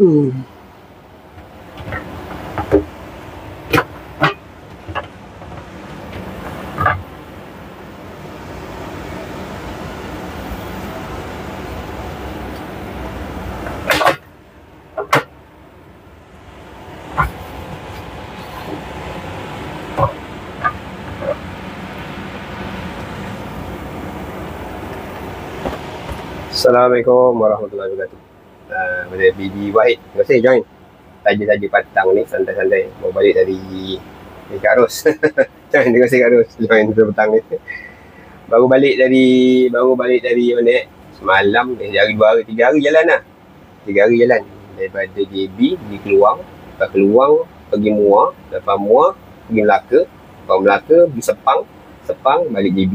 Hmm. Assalamualaikum warahmatullahi wabarakatuh. Pada BB Wahid, terima kasih join. Saja-saja petang ni, santai-santai. Mau balik dari Kak Ros. Join, terima kasih Kak Ros. Join petang ni. Baru balik dari mana? Semalam, hari 2 hari, 3 hari jalan lah. 3 hari jalan. Daripada JB, pergi Keluang. Lepas Keluang, pergi Muar. Lepas Muar, pergi Melaka. Lepas Melaka, pergi Sepang, balik JB.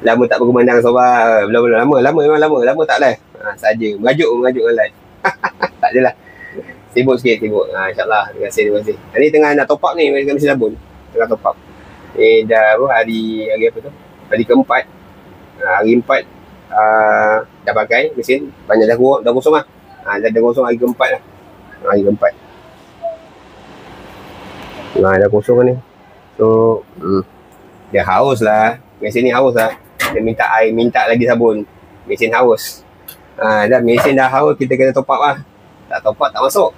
Lama tak berkumandang Sabah. Lama tak live. Saja mengajuk dengan live. Tak adalah. Sibuk sikit. InsyaAllah. Terima kasih. Hari tengah nak top up ni dengan mesin sabun. Tengah top up. Dah hari apa tu? Hari keempat. Hari 4 dah pakai mesin. Banyak dah kosong lah. Dah kosong hari keempat lah. Hari keempat. Dah kosong ni. So dia haus lah. Mesin ni haus lah. Dia minta air, minta lagi sabun. Mesin haus. Mesin dah haus, kita kena top up lah. Tak top up, tak masuk.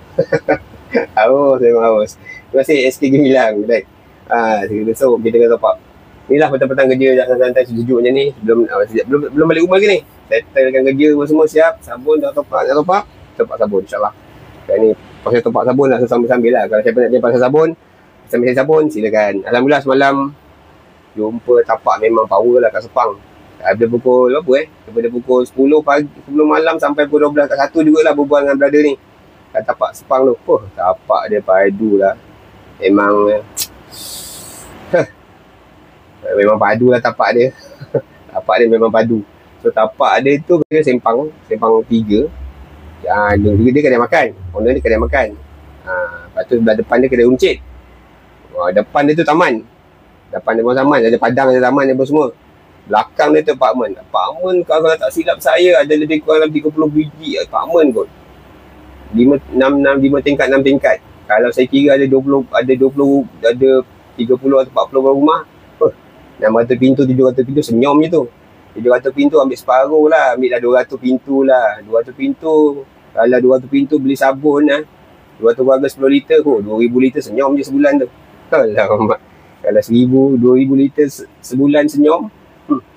Haus, memang haus. Terima kasih SK Gemilang. So, kita kena top up. Inilah petang-petang kerja santai-santai sejuk macam ni. Belum balik rumah lagi ni. Settlekan kerja semua siap. Sabun dah top up. Top up sabun, insyaAllah. Sekarang ni, pasal top up sabun lah. So, sambil-sambil lah. Kalau siapa nak pasal sabun, mesin sabun, silakan. Alhamdulillah semalam jumpa tapak memang power lah kat Sepang. Daripada pukul daripada pukul 10 pagi, 10 malam sampai pukul 12 kat 1 jugalah berbual dengan brother ni kat tapak Sepang tu. Tapak dia padu lah. Memang padu lah tapak dia. Tapak dia memang padu. So tapak dia tu dia sempang 3. Dia kedai makan. Owner dia kedai makan. Lepas tu sebelah depan dia kedai runcit. Depan dia tu taman. Depan dia pun taman, ada padang, ada taman, ada semua. Belakang dia tu apartmen. Apartmen kalau tak silap saya ada lebih kurang 30 biji apartmen kot. 5 tingkat, 6 tingkat. Kalau saya kira ada 20, ada 30 atau 40 rumah. 600 pintu, 700 pintu senyum je tu. 700 pintu ambil separuh lah, ambil dah 200 pintu lah. 200 pintu, kalau 200 pintu beli sabun lah. 200 warga 10 liter kot, 2000 liter senyum je sebulan tu. Kalau 1000, 2000 liter sebulan senyum,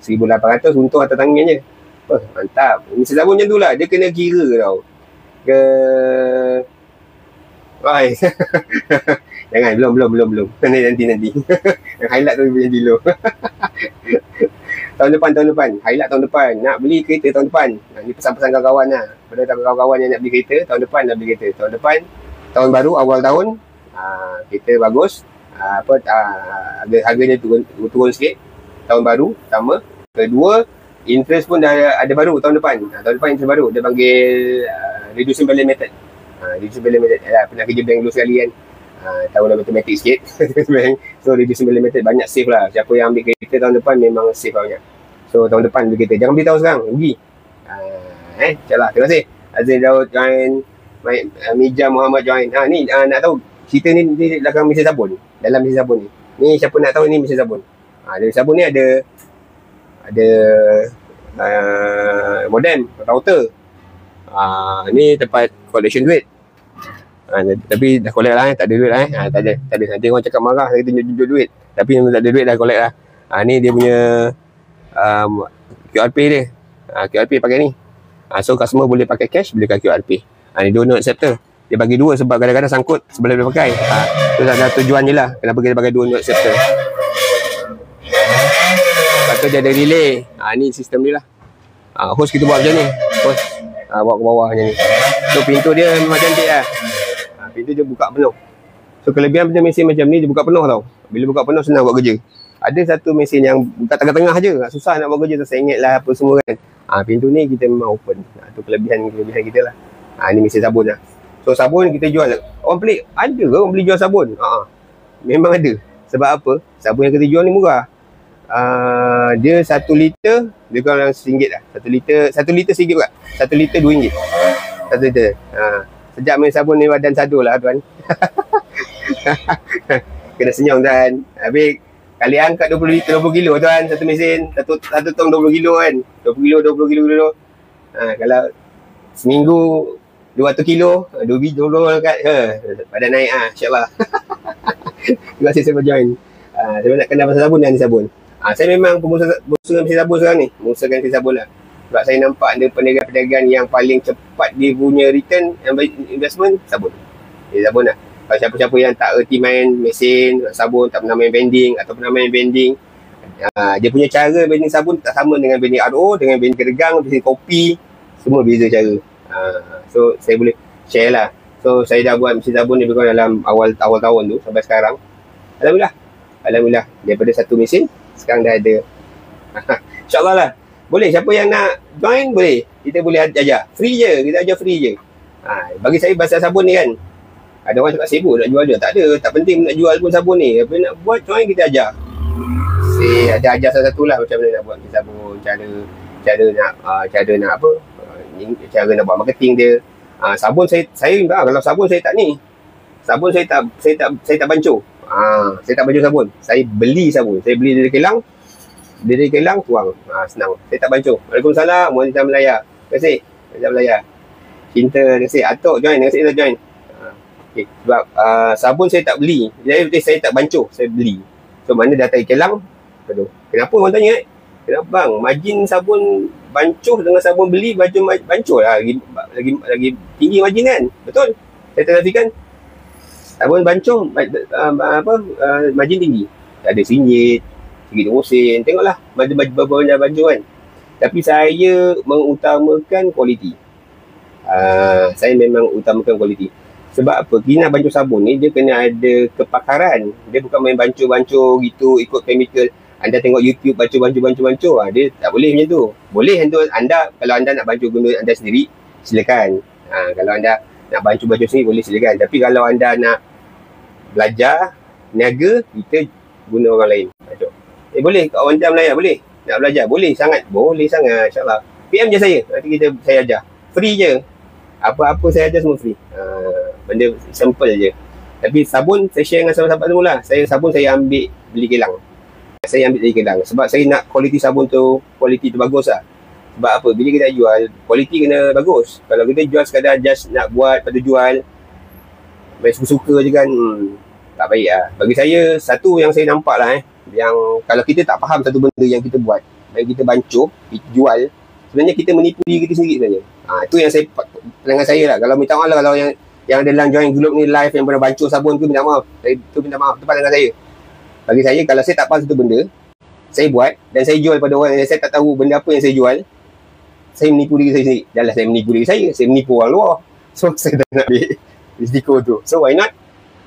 1800 untung atas tangan je. Mantap. Mesin sabun macam tu lah. Dia kena kira tau. Jangan, belum. Nanti. Yang highlight tu boleh dulu. Tahun depan. Highlight tahun depan. Nak beli kereta tahun depan. Ni pesan-pesan kawan-kawan lah. Pada kawan-kawan yang nak beli kereta, tahun depan nak beli kereta. Tahun depan, tahun baru, awal tahun, kereta bagus. Harganya turun sikit. Tahun baru pertama. Kedua, interest pun dah ada baru tahun depan. Tahun depan interest baru. Dia panggil reducing balance method. Reducing balance method. Pernah kerja bank dulu sekali kan. Tahu dah matematik sikit. So reducing balance method banyak save lah. Siapa yang ambil kereta tahun depan memang save banyak. So tahun depan beli kereta. Jangan beli tahun sekarang. Rugi. InsyaAllah. Terima kasih. Azrin Daud join. Mijam Muhammad join. Ni nak tahu. Cerita ni belakang mesin sabun. Dalam mesin sabun ni. Ni siapa nak tahu ni mesin sabun. Dari sabun ni ada modem, router. Ni tempat collection duit. Tapi dah collect lah tak ada duit lah tak ada. Nanti orang cakap marah saya tunjuk duit. Tapi tak ada duit dah collect lah. Ni dia punya QR Pay dia. QR Pay pakai ni. So customer boleh pakai cash, boleh pakai QR Pay. Ni donor acceptor. Dia bagi dua sebab kadang-kadang sangkut sebelah dia pakai. Itu ada tujuan je lah. Kenapa kita pakai dua note acceptor. Lepas tu dia ada relay. Ni sistem dia lah. Host kita buat macam ni. Host bawa ke bawah macam ni. So pintu dia memang cantik lah. Pintu dia buka penuh. So kelebihan mesin macam ni dia buka penuh tau. Bila buka penuh senang buat kerja. Ada satu mesin yang buka tengah-tengah je. Susah nak buat kerja. Sengit lah apa semua kan. Pintu ni kita memang open. Itu kelebihan kita lah. Ni mesin sabun lah. So sabun kita jual. Orang pelik, ada ke orang beli jual sabun? Memang ada. Sebab apa? Sabun yang kita jual ni murah. Dia 1 liter, dia kurang RM1 lah. 1 liter RM1 juga. 1 liter RM2. satu liter. Sejak main sabun ni badan sadu lah tuan. Kena senyum tuan. Habis kali angkat 20 kilo tuan, satu mesin, satu tong 20 kilo kan. 20 kilo. Kalau seminggu 200 kilo, 2 kat badan naik insya-Allah. Terima kasih saya join. Saya nak kenal pasal sabun dan anti-sabun. Saya memang pengusaha mesin sabun sekarang ni. Mengusahakan anti sabun lah. Sebab saya nampak ada perniagaan-perniagaan yang paling cepat dia punya return investment, sabun. Sabun lah. Kalau siapa-siapa yang tak erti main mesin, sabun, tak pernah main vending atau pernah main vending, dia punya cara vending sabun tak sama dengan vending RO, dengan vending keregang, vending kopi. Semua beza cara. So saya boleh share lah. So saya dah buat mesin sabun lebih kurang dalam awal tahun tu sampai sekarang. Alhamdulillah daripada satu mesin sekarang dah ada. InsyaAllah lah. Boleh, siapa yang nak join boleh. Kita boleh ajar. Free je, kita ajar free je. Bagi saya pasal sabun ni kan, ada orang cakap sibuk nak jual dia. Tak ada, tak penting nak jual pun sabun ni. Apa nak buat, join kita ajar. Saya ada ajar satu-satu lah macam mana nak buat sabun, cara nak apa, cara nak buat marketing dia. Sabun saya kalau sabun saya tak ni. Sabun saya tak bancuh. Saya tak bancuh sabun. Saya beli sabun. Saya beli dari kilang. Dari kilang tuang. Senang. Saya tak bancuh. Waalaikumsalam. Wanita Melaya. Terima kasih. Wanita Melaya. Cinta. Terima kasih. Atok join. Terima kasih kita join. Okay. Sebab sabun saya tak beli. Jadi saya tak bancuh. Saya beli. So mana dah dari kilang. Aduh. Kenapa orang tanya kenapa bang? Margin sabun bancuh dengan sabun beli bancuh lah. Lagi tinggi margin kan? Betul? Saya tak nafikan. Sabun bancuh margin tinggi. Ada singgit, RM1 tengoklah banyak baju kan. Tapi saya mengutamakan kualiti. Saya memang utamakan kualiti. Sebab apa? Kita nak bancuh sabun ni dia kena ada kepakaran. Dia bukan main bancuh gitu ikut chemical. Anda tengok YouTube bancuh. Dia tak boleh macam tu. Boleh untuk anda, kalau anda nak bancuh guna anda sendiri, silakan. Kalau anda nak bancuh sendiri boleh silakan. Tapi kalau anda nak belajar niaga, kita guna orang lain. Boleh kat Wanita Melaya boleh. Nak belajar boleh sangat insya-Allah. PM je saya. Nanti saya ajar. Free je. Apa-apa saya ajar semua free. Benda simple je. Tapi sabun saya share dengan sahabat-sahabat semua lah. Sabun saya ambil beli kilang. Saya ambil dari kilang. Sebab saya nak kualiti sabun tu, kualiti tu bagus lah. Sebab apa? Bila kita jual, kualiti kena bagus. Kalau kita jual sekadar just nak buat pada jual, main suka-suka je kan, tak baik lah. Bagi saya, satu yang saya nampak lah yang kalau kita tak faham satu benda yang kita buat dan kita bancuh, kita jual, sebenarnya kita menipu diri kita sendiri sebenarnya. Itu yang saya, pandangan saya lah. Kalau minta maaf lah, kalau yang dalam join group ni live yang pernah bancuh sabun tu, minta maaf. Itu pandangan saya. Bagi saya, kalau saya tak faham satu benda, saya buat dan saya jual pada orang yang saya tak tahu benda apa yang saya jual, saya menipu diri saya sendiri. Janganlah saya menipu diri saya menipu orang luar. So, saya tak nak ambil risiko tu. So, why not?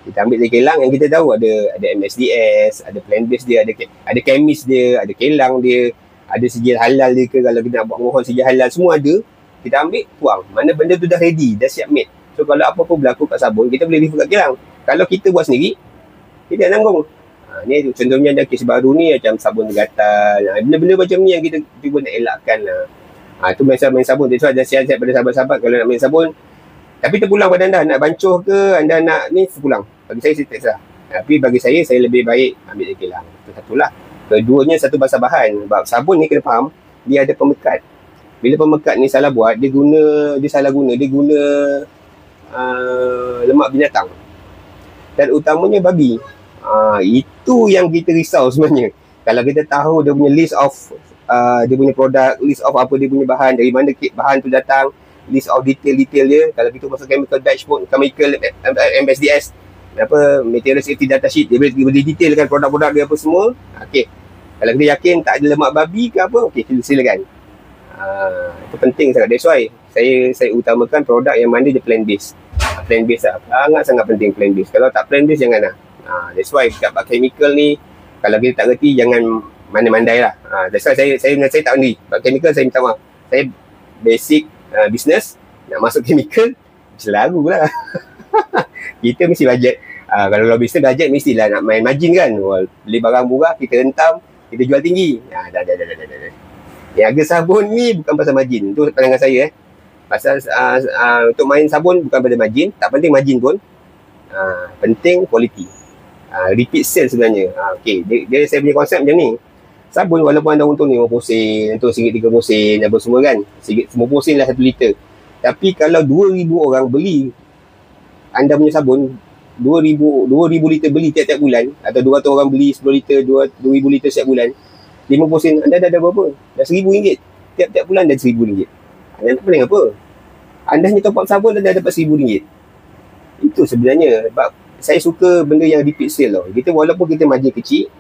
Kita ambil dari kilang yang kita tahu ada MSDS, ada plant base dia, ada chemist dia, ada kilang dia, ada sijil halal dia ke, kalau kita nak buat mohon sijil halal, semua ada. Kita ambil, tuang. Mana benda tu dah ready, dah siap made. So, kalau apa-apa berlaku kat sabun, kita boleh review kat kilang. Kalau kita buat sendiri, kita tak tanggung. Ni contohnya ada kes baru ni macam sabun gatal. Benda-benda macam ni yang kita cuba nak elakkan lah. Itu main sabun. Jadi ada sihat-sihat pada sahabat-sahabat kalau nak main sabun. Tapi terpulang pada anda, nak bancuh ke, anda nak ni, terpulang. Bagi saya tak sah. Tapi bagi saya lebih baik ambil dari kilang. Itu satulah. Keduanya satu bahasa bahan. Sebab sabun ni kena faham, dia ada pemekat. Bila pemekat ni salah buat, dia guna lemak binatang. Dan utamanya babi. Itu yang kita risau sebenarnya. Kalau kita tahu dia punya list of dia punya produk, list of apa dia punya bahan, dari mana bahan tu datang, list of detail dia. Kalau kita masuk chemical dashboard, chemical MSDS, material safety data sheet, dia boleh detailkan produk-produk dia apa semua. Okey. Kalau kita yakin tak ada lemak babi ke apa, okey, silakan. Itu penting sangat. That's why saya utamakan produk yang mana dia plant based. Plant based lah. Sangat penting plant based. Kalau tak plant based jangan lah. That's why kat chemical ni, kalau kita tak reti jangan mandai-mandai lah. That's why saya tak pandai. Kat chemical saya minta maaf. Saya basic business, nak masuk chemical selalu lah. Kita mesti budget. Kalau business budget mestilah nak main margin kan. Beli barang murah, kita hentam, kita jual tinggi. Dah. Yang harga sabun ni bukan pasal margin. Itu pandangan saya. Pasal untuk main sabun bukan pada margin, tak penting margin pun. Penting quality. Repeat sale sebenarnya. Okay, dia saya punya konsep macam ni. Sabun walaupun anda untung 50 sen, untung RM1.30 sen, apa semua kan. RM1.50 sen lah 1 liter. Tapi kalau 2,000 orang beli anda punya sabun, 2,000 liter beli tiap-tiap bulan, atau 200 orang beli 10 liter, 2,000 liter setiap bulan, 50 sen, anda dah ada berapa? Dah RM1,000. Tiap-tiap bulan dah RM1,000. Anda tak pening apa? Anda hanya top up sabun dah dapat RM1,000. Itu sebenarnya. Sebab saya suka benda yang repeat sale tau. Kita walaupun kita margin kecil,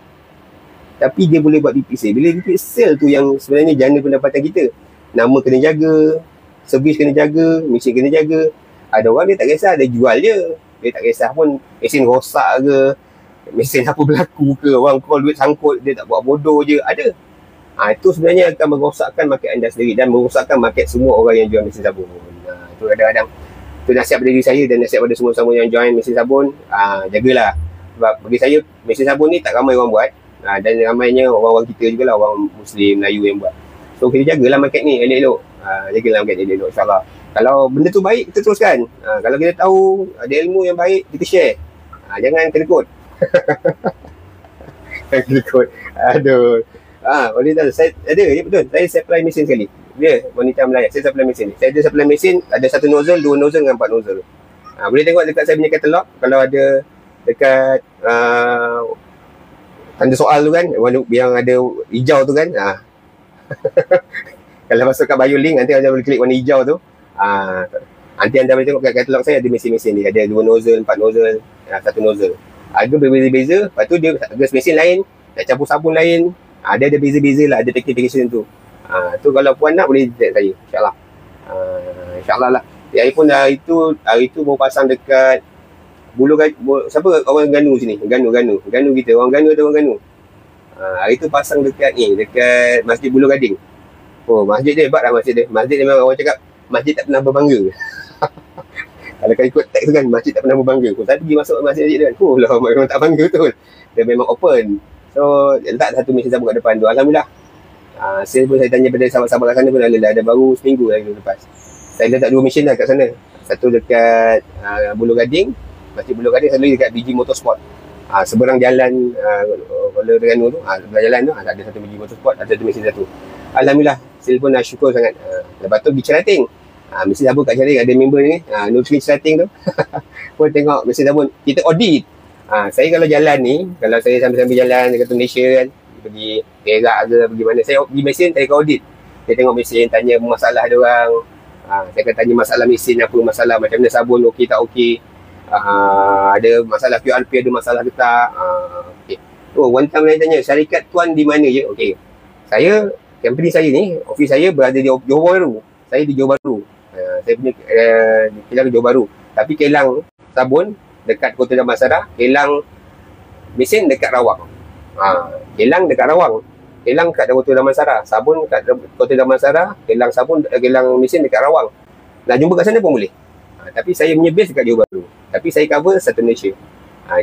tapi dia boleh buat repeat sale. Bila repeat sale tu yang sebenarnya jana pendapatan kita. Nama kena jaga, servis kena jaga, mesin kena jaga. Ada orang dia tak kisah, dia jual je. Dia tak kisah pun mesin rosak ke, mesin apa berlaku ke, orang call duit sangkut, dia tak buat bodoh je. Ada. Itu sebenarnya akan merosakkan market anda sendiri dan merosakkan market semua orang yang jual mesin sabun. Itu kadang-kadang itu nasihat pada diri saya dan nasihat pada semua-semua yang join mesin sabun. Jagalah. Sebab bagi saya mesin sabun ni tak ramai orang buat. Dan ramainya orang-orang kita jugalah, orang Muslim, Melayu yang buat. So kita jagalah market ni elok-elok. Jagalah market ni elok-elok, insyaAllah. Kalau benda tu baik, kita teruskan. Kalau kita tahu ada ilmu yang baik, kita share. Jangan kena kod. Kena kod. Aduh. Wanita, saya ada, ya betul. Saya supply mesin sekali. Dia wanita Melayu. Saya supply mesin ni. Saya ada supply mesin, ada 1 nozzle, 2 nozzle dengan 4 nozzle. Boleh tengok dekat saya punya katalog. Kalau ada dekat tanda soal tu kan, yang ada hijau tu kan. Kalau masuk kat bio link, nanti anda boleh klik warna hijau tu. Nanti anda boleh tengok kat katalog saya ada mesin-mesin ni. Ada 2 nozzle, 4 nozzle, 1 nozzle. Harga berbeza-beza. Lepas tu dia harga mesin lain, nak campur sabun lain. Dia ada beza-beza lah, ada packaging tu. Tu kalau puan nak boleh detect saya, insyaAllah. InsyaAllah lah. Hari pun hari tu mau pasang dekat siapa orang Ganu sini? Ganu kita. Orang Ganu ada orang Ganu. Hari tu pasang dekat dekat Masjid Bulu Gading. Masjid dia hebat lah, masjid dia. Masjid dia memang orang cakap masjid tak pernah berbangga. Kalau kau ikut teks tu kan, masjid tak pernah berbangga. Saya pergi masuk masjid dia kan. Lah memang tak bangga betul. Dia memang open. So letak satu mesin sabun kat depan tu. Alhamdulillah. Saya tanya pada sahabat-sahabat kat sana pun ada baru seminggu lagi lepas. Saya letak 2 mesin dah kat sana. Satu dekat Bulu Gading, Masjid Bulu Gading, satu lagi dekat BG Motorsport. Seberang jalan Kuala Terengganu tu, sebelah jalan tu ada satu BG Motorsport, ada satu mesin satu. Alhamdulillah, saya pun syukur sangat. Lepas tu pergi Cerating. Mesin sabun kat Cerating ada member ni, Nurul Cerating tu. Pun tengok mesin sabun, kita audit. Saya kalau jalan ni, kalau saya sambil-sambil jalan dekat Malaysia kan, pergi Perak ke, pergi mana, saya pergi mesin, saya akan audit. Saya tengok mesin, tanya masalah dia orang. Saya akan tanya masalah mesin apa, masalah macam mana sabun okey tak okey. Ada masalah QRP, ada masalah ke tak. Okay. One time saya tanya, syarikat tuan di mana je? Okey. Saya, company saya ni, office saya berada di Johor Bahru. Saya di Johor Bahru. Saya punya kilang Johor Bahru. Tapi kilang sabun dekat Kota Damansara, kilang mesin dekat Rawang. Kilang dekat Rawang. Kilang kat Kota Damansara, sabun kat Kota Damansara, kilang sabun, kilang mesin dekat Rawang. Nak jumpa kat sana pun boleh. Tapi saya punya base dekat Johor Bahru. Tapi saya cover satu Malaysia.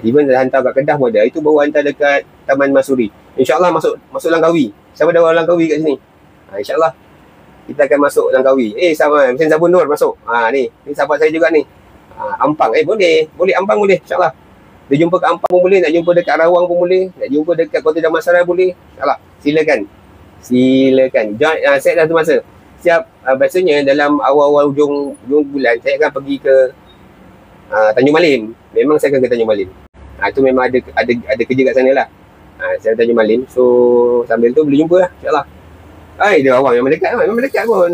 Even dah hantar kat Kedah pun ada. Itu baru hantar dekat Taman Masuri. InsyaAllah masuk Langkawi. Siapa dah orang Langkawi kat sini? InsyaAllah kita akan masuk Langkawi. Sama mesin sabun Nur masuk. Ni sahabat saya juga ni. Ampang. Boleh Ampang boleh. InsyaAllah. Dia jumpa kat Ampang pun boleh. Nak jumpa dekat Rawang pun boleh. Nak jumpa dekat Kota Damansara boleh. InsyaAllah. Silakan. Join, set dah tu masa. Siap. Biasanya dalam awal-awal hujung bulan saya akan pergi ke Tanjung Malim. Memang saya akan ke Tanjung Malim. Itu memang ada kerja kat sana lah. Saya Tanjung Malim. So sambil tu boleh jumpa lah, insyaAllah. Dia Rawang memang dekat pun.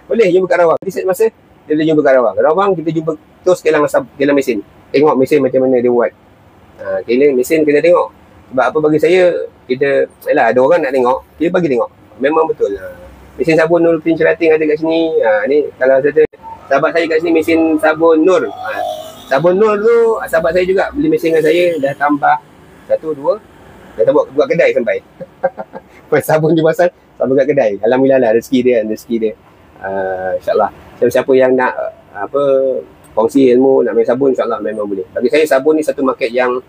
Boleh jumpa kat Rawang. Nanti set masa dia boleh jumpa kat Rawang. Rawang kita jumpa terus kilang mesin. Tengok mesin macam mana dia buat. Kilang mesin kena tengok. Sebab apa bagi saya, kita ada orang nak tengok, kita bagi tengok. Memang betul. Mesin sabun Nur Cerating ada kat sini. Ni kalau saya sahabat saya kat sini mesin sabun Nur. Sabun Nur tu sahabat saya juga beli mesin dengan saya, dah tambah 1, 2, dah buat kedai sampai. Sabun dia pasal sampai kat kedai. Alhamdulillah lah rezeki dia. InsyaAllah. Siapa yang nak kongsi ilmu, nak main sabun, insyaAllah memang boleh. Bagi saya sabun ni satu market yang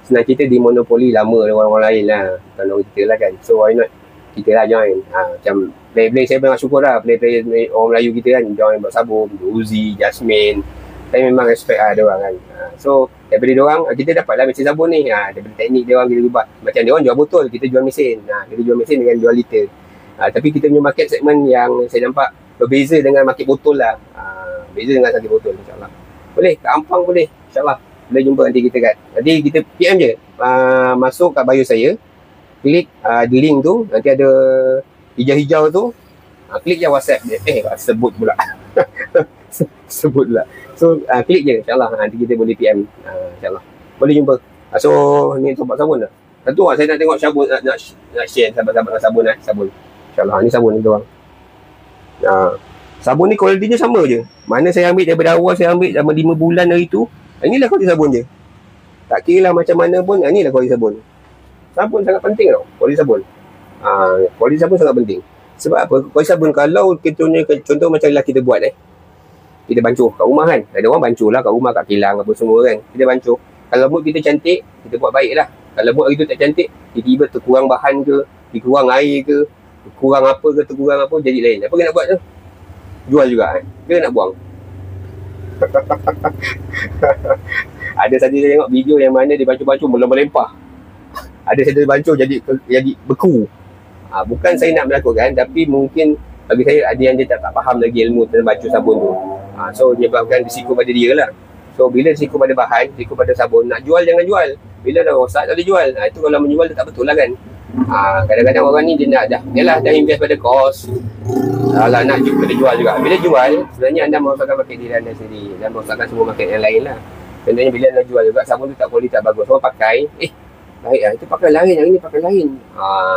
senang cerita dimonopoli lama dengan orang-orang lain lah. Bukan orang kita lah kan. So why not kita lah join. Macam player-player saya memang syukur lah, player-player orang Melayu kita kan join buat sabun, Uzi, Jasmine. Saya memang respect lah diorang kan. So daripada diorang kita dapat lah mesin sabun ni. Daripada teknik diorang kita ubah. Macam diorang jual botol, kita jual mesin. Kita jual mesin dengan jual liter. Tapi kita punya market segment yang saya nampak berbeza dengan market botol lah. Beza dengan market botol, insyaAllah. Boleh, kat Ampang boleh, insyaAllah. Boleh jumpa nanti kita kat. Nanti kita PM je. Masuk kat bio saya. Klik di link tu. Nanti ada hijau-hijau tu. Klik je WhatsApp dia. Sebut pula. Sebut pula. So, klik je, insyaAllah. Nanti kita boleh PM. InsyaAllah. Boleh jumpa. So, ni tempat sabun lah. Tentu lah, saya nak tengok sabun, nak share sahabat-sahabat sabun lah. Sabun. InsyaAllah. Ni sabun ni doang. Sabun ni kualitinya sama je. Mana saya ambil daripada awal, saya ambil dalam 5 bulan hari tu. Inilah kualiti sabun je. Tak kira lah macam mana pun, inilah kualiti sabun. Sabun sangat penting tau, kualiti sabun. Kualiti sabun sangat penting. Sebab apa? Kualiti sabun kalau kita contoh macam lah kita buat kita bancuh kat rumah kan. Ada orang bancuh lah kat rumah, kat kilang apa semua kan. Kita bancuh. Kalau mood kita cantik, kita buat baik lah. Kalau mood hari tu tak cantik, tiba-tiba terkurang bahan ke, terkurang air ke, terkurang apa ke, terkurang apa, jadi lain. Apa kena buat tu? Jual juga kan. Dia nak buang. Ada satu saya tengok video yang mana dia bancuh-bancuh melempah. Ada satu bancuh jadi beku. Bukan saya nak melakukan, tapi mungkin bagi saya ada yang dia tak faham lagi ilmu tentang bancuh sabun tu. So dia menyebabkan risiko pada dia lah. So bila risiko pada bahan, risiko pada sabun, nak jual jangan jual. Bila dah rosak tak boleh jual. Itu kalau menjual dia tak betul lah kan. Kadang-kadang orang ni dia nak dah invest pada kos. Kalau nak kena jual juga. Bila jual, sebenarnya anda merosakkan market diri anda sendiri dan merosakkan semua market yang lain lah. Contohnya bila anda jual juga, sabun tu tak kualiti, tak bagus. Orang pakai, baik lah, itu pakai lain, yang ini pakai lain.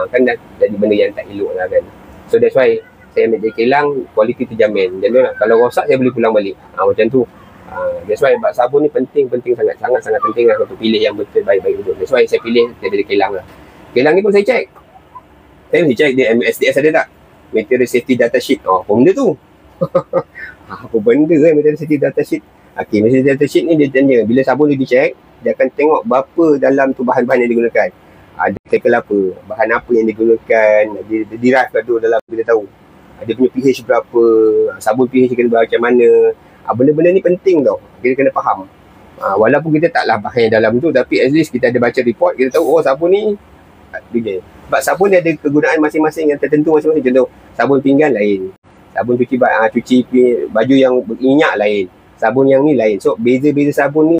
Kan dah jadi benda yang tak elok lah kan. So that's why saya ambil dari kilang, kualiti terjamin. Jadi lah, kalau rosak saya boleh pulang balik. Macam tu. That's why sabun ni penting sangat penting lah untuk pilih yang betul, baik-baik betul. That's why saya pilih daripada kilang lah. Kilang ni pun saya check. Saya mesti check dia MSDS ada tak? Material Safety Data Sheet. Apa benda tu? Apa benda kan Material Safety Data Sheet? Okay, Material Data Sheet ni dia tanya, bila sabun dia dicek, dia akan tengok berapa dalam tu bahan-bahan yang digunakan. Ada chemical apa, bahan apa yang digunakan, dia derive kat tu dalam bila tahu. Dia punya pH berapa, sabun pH kena macam mana. Benda-benda ni penting tau, kita kena faham. Walaupun kita taklah bahan yang dalam tu, tapi at least kita ada baca report, kita tahu sabun ni dia. Sebab sabun dia ada kegunaan masing-masing yang tertentu masing-masing. Contoh, sabun pinggan lain. Sabun cuci baju yang berminyak lain. Sabun yang ni lain. So, beza-beza sabun ni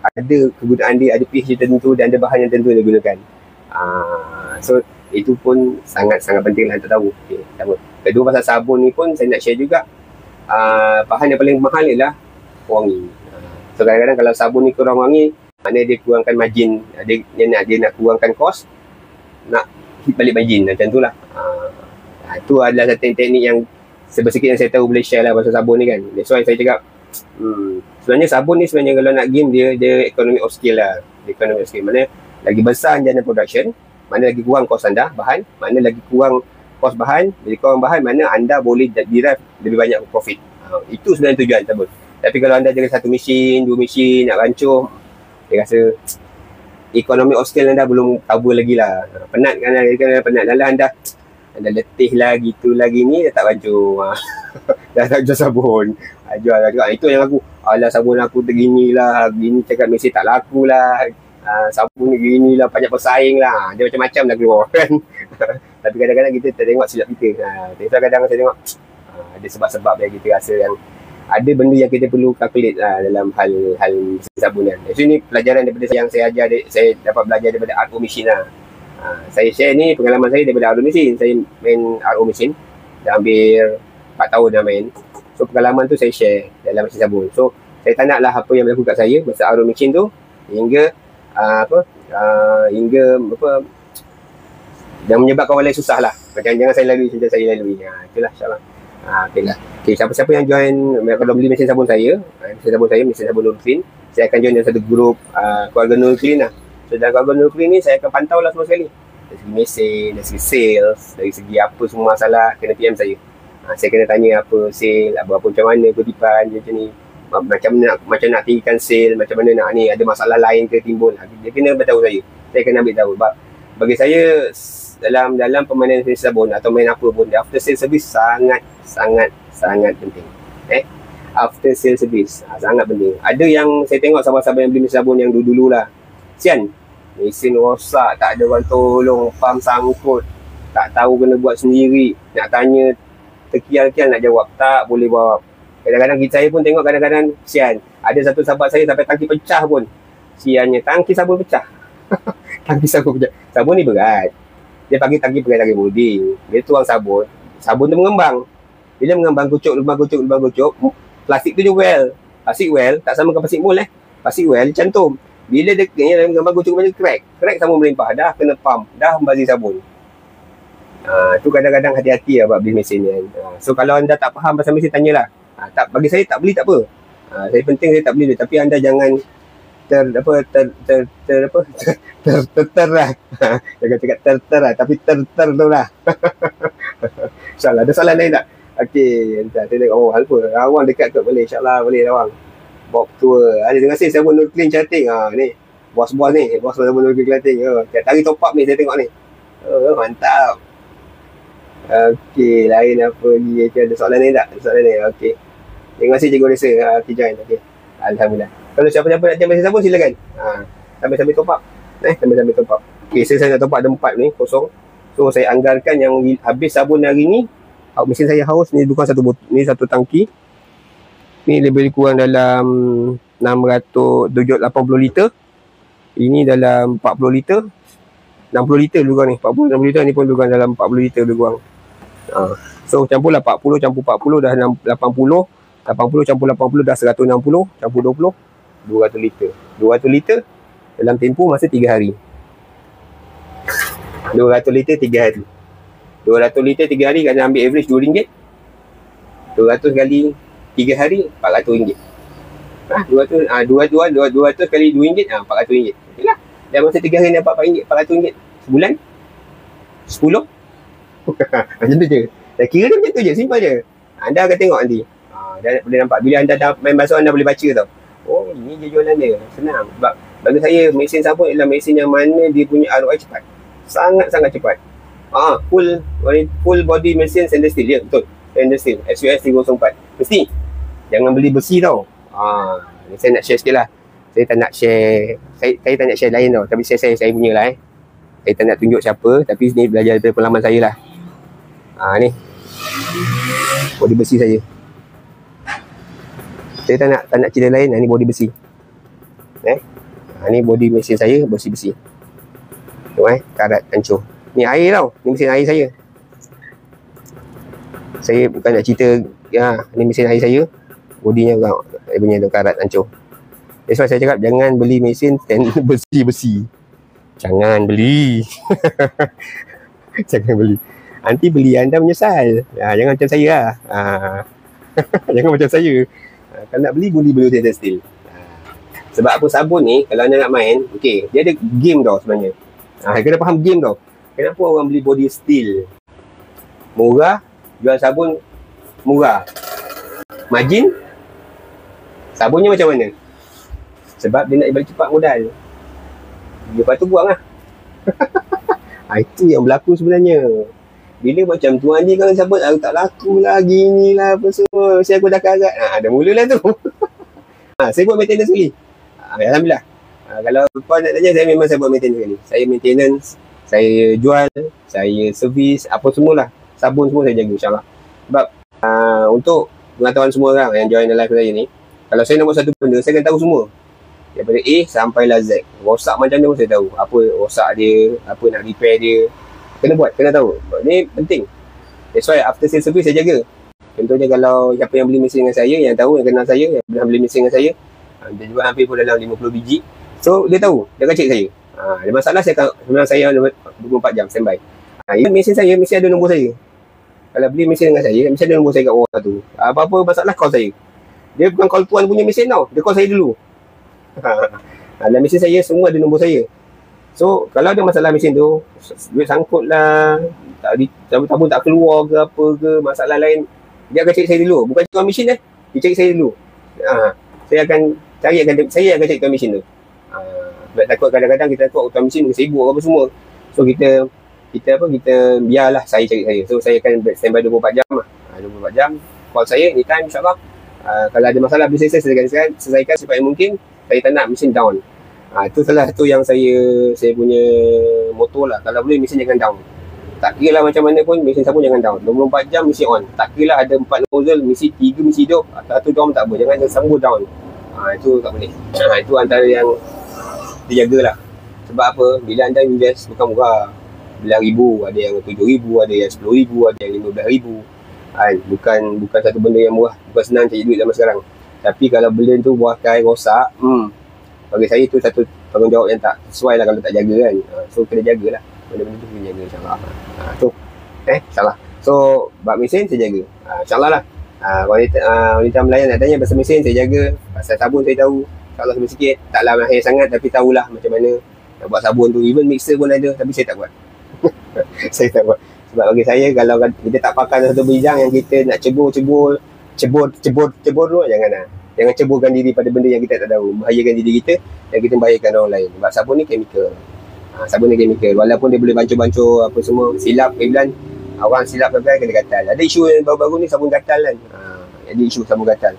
ada kegunaan dia, ada pH tertentu dan ada bahan yang tertentu yang digunakan. So, itu pun sangat-sangat penting lah untuk tahu. Okay, sama. Kedua pasal sabun ni pun saya nak share juga. Bahan yang paling mahal ialah wangi. So, kadang-kadang kalau sabun ni kurang wangi, maknanya dia kurangkan margin. Dia nak kurangkan kos, nak hit balik margin macam tu lah. Itu adalah satu teknik yang sebesikit yang saya tahu boleh share lah pasal sabun ni kan. That's why saya cakap sebenarnya sabun ni sebenarnya kalau nak game dia economy of scale lah. Economy of scale, mana lagi besar jana production, mana lagi kurang kos anda bahan, mana lagi kurang kos bahan, jadi kurang bahan, mana anda boleh derive lebih banyak profit. Itu sebenarnya tujuan sabun. Tapi kalau anda jaga satu mesin, dua mesin nak rancuh, saya rasa ekonomi of scale anda belum cover lagi lah. Penat kan penat dalam anda letih lah gitu lagi ni dah tak baju. Dah tak jual sabun. Jual. Itu yang aku, alah sabun aku begini lah, gini cakap mesin tak laku lah. Sabun ni gini lah, banyak pesaing lah. Dia macam-macam dah keluar kan. Tapi kadang-kadang kita tak tengok silap kita. Kadang-kadang saya tengok ada sebab-sebab yang kita rasa yang ada benda yang kita perlu calculate lah dalam hal sabunan. So ini pelajaran daripada yang saya ajar, saya dapat belajar daripada RO Machine lah. Saya share ni pengalaman saya daripada RO Machine. Saya main RO Machine dah hampir 4 tahun dah main. So pengalaman tu saya share dalam mesin sabun. So saya tak nak lah apa yang berlaku kat saya masa RO Machine tu hingga yang menyebabkan orang lain susah lah. Macam jangan saya lalui macam saya lalui. Itulah insyaAllah. Okay lah. Okay, siapa-siapa yang join, kalau beli mesin sabun saya, mesin sabun Nurclean, saya akan join dalam satu grup keluarga Nurclean lah. So dalam keluarga Nurclean ni saya akan pantau lah semua sekali. Dari segi mesin, dari segi sales, dari segi apa semua masalah, kena PM saya. Saya kena tanya apa sale, apa macam mana kutipan macam ni, macam nak tinggikan sale, macam mana nak ni, ada masalah lain ke timbul. Dia kena beritahu saya kena ambil tahu. Bagi saya dalam permainan sabun atau main apa pun, after sale service sangat penting. After sale service sangat penting. Ada yang saya tengok sahabat-sahabat yang beli mesin sabun yang dulu lah, sian, mesin rosak, tak ada orang tolong, pam sangkut, tak tahu kena buat sendiri, nak tanya terkial-kial nak jawab, tak boleh jawab. Kadang-kadang saya pun tengok, kadang-kadang sian, ada satu sahabat saya sampai tangki pecah pun, siannya, tangki sabun pecah. Tangki sabun pecah. Sabun ni berat, dia panggil tangki pegangan molding, dia tuang sabun tu mengembang. Bila mengembang, kucuk, plastik tu je well. Plastik well tak sama dengan plastik mold Plastik well cantum. Bila dia mengembang, kucuk macam crack sabun melimpah, dah kena pump, dah membazir sabun. Tu kadang-kadang hati-hati lah buat beli mesin ni kan. So kalau anda tak faham pasal mesin, tanyalah. Bagi saya tak beli tak apa. Saya penting saya tak beli dia, tapi anda jangan terter lah. Jangan cakap terter lah, tapi terter tu lah. InsyaAllah. Ada soalan lain tak? Okey, saya tengok apa. Awang dekat kot, boleh. InsyaAllah boleh awang. Bob tour. Terima kasih sabun Nur Clean Chatting. Ni bos-bos ni, bos sabun Nur Clean Chatting. Tiap hari top up ni saya tengok ni. Mantap. Okey, lain apa lagi? Ada soalan lain tak? Soalan lain. Okey. Terima kasih Cikgu Resa. Join. Okey. Alhamdulillah. Kalau siapa-siapa nak jam mesin sabun, silakan. Sambil-sambil top up. Sambil-sambil top up. Okey, saya nak top up ada 4 ni, kosong. So saya anggarkan yang habis sabun hari ni, mesin saya haus ni, bukan satu tangki. Ni lebih kurang dalam 780 liter. Ini dalam 40 liter. 60 liter lebih kurang ni. 40-60 liter ni pun lebih kurang dalam 40 liter lebih kurang. So campurlah 40 campur 40 dah 80. 80 campur 80 dah 160. Campur 20, 200 liter. 200 liter dalam tempoh masa 3 hari. 200 liter 3 hari. 200 liter 3 hari, kena ambil average RM2. 200 kali 3 hari, RM400. 200 kali RM2, RM400. Okeylah. Dan masa 3 hari dapat RM400. Sebulan 10. Macam tu je. Dah kira dia macam tu je, simple je. Anda akan tengok nanti. Dah boleh nampak. Bila anda dah main basuh, anda boleh baca tau. Oh, ini je jualan dia. Senang. Sebab bagi saya, mesin sabun ialah mesin yang mana dia punya ROI cepat. Sangat-sangat cepat. Full body mesin stainless steel. Ya, betul. Stainless steel. SUS 304. Mesti. Jangan beli besi tau. Ni saya nak share sikit lah. Saya tak nak share. Saya tak nak share lain tau. Tapi saya punya lah Saya tak nak tunjuk siapa. Tapi ni belajar daripada pengalaman saya lah. Ni. Body besi saya. Saya tak nak cerita lain. Ni body besi. Ni body mesin saya, besi-besi. Tengok karat hancur. Ni air tau. Ni mesin air saya. Saya bukan nak cerita. Ni mesin air saya. Bodinya punya tu karat hancur. That's why saya cakap jangan beli mesin besi-besi. Jangan beli. Jangan beli. Nanti beli anda menyesal. Jangan macam saya lah. Jangan macam saya. Kalau nak beli stainless steel. Sebab apa, sabun ni kalau anda nak main, okey, dia ada game tau sebenarnya. Kena faham game tau. Kenapa orang beli body steel? Murah, jual sabun murah. Margin sabunnya macam mana? Sebab dia nak balik cepat modal. Lepas tu buang lah. Itu yang berlaku sebenarnya. Bila macam tuan ni kalau sabun tak laku lah, gini lah apa semua, saya aku dah karat. Dah mula lah tu. Saya buat maintenance sekali. Alhamdulillah. Kalau kau nak tanya, saya memang saya buat maintenance sekali. Saya maintenance, saya jual, saya servis, apa semualah. Sabun semua saya jaga, insyaAllah. Sebab untuk pengetahuan semua orang yang join live saya ni, kalau saya nak buat satu benda, saya akan tahu semua. Daripada A sampailah Z. Rosak macam mana pun saya tahu. Apa rosak dia, apa nak repair dia. Kena buat, kena tahu. Ni penting. That's why after sale service saya jaga. Contohnya kalau siapa yang beli mesin dengan saya, yang tahu, yang kenal saya, yang pernah beli mesin dengan saya, dia jual hampir pun dalam 50 biji. So dia tahu, dia akan cek saya. Ada masalah, saya 24 jam standby. Mesin saya mesti ada nombor saya. Kalau beli mesin dengan saya, mesti ada nombor saya kat bawah tu. Apa-apa masalah, call saya. Dia bukan call tuan punya mesin tau. Dia call saya dulu. Dalam mesin saya semua ada nombor saya. So kalau ada masalah mesin tu, duit sangkut lah, sabun tak keluar ke apa ke, masalah lain, dia akan cek saya dulu. Bukan cek mesin dia cek saya dulu. Saya akan cek tuan mesin tu. Sebab takut kadang-kadang kita takut tuan mesin sibuk apa semua. So kita kita biarlah saya cari saya. So saya akan standby 24 jam lah. 24 jam call saya anytime insyaAllah. Kalau ada masalah boleh saya selesaikan supaya mungkin. Saya tak nak mesin down. Itu salah satu yang saya punya moto lah. Kalau boleh mesin jangan down. Tak kira lah macam mana pun mesin sabun jangan down. 24 jam mesti on. Tak kira lah ada 4 nozzle, mesti 3 mesti hidup atau 1 down tak apa. Jangan sambung down. Itu tak boleh. Itu antara yang dijagalah. Sebab apa? Bila anda invest bukan murah. RM9,000, ada yang RM7,000, ada yang RM10,000, ada yang RM15,000. Bukan satu benda yang murah. Bukan senang cari duit zaman sekarang. Tapi kalau benda tu buahkan rosak, bagi saya tu satu tanggungjawab yang tak sesuai lah kalau tak jaga kan. So kena jagalah. Benda-benda tu kena jaga insyaAllah. InsyaAllah. So bab mesin saya jaga. InsyaAllah lah. Wanita Melayan nak tanya pasal mesin saya jaga. Pasal sabun saya tahu. InsyaAllah sikit-sikit. Taklah mahir sangat tapi tahulah macam mana nak buat sabun tu. Even mixer pun ada tapi saya tak buat. Saya tak buat. Sebab bagi saya kalau kita tak pakai satu bidang yang kita nak cebur tu, jangan ceburkan diri pada benda yang kita tak tahu. Bahayakan diri kita dan kita membahayakan orang lain. Sebab sabun ni chemical. Sabun ni chemical. Walaupun dia boleh bancur-bancur apa semua, silap Kevlan, orang silap Kevlan kena gatal. Ada isu yang baru-baru ni sabun gatal kan. Ada isu sabun gatal.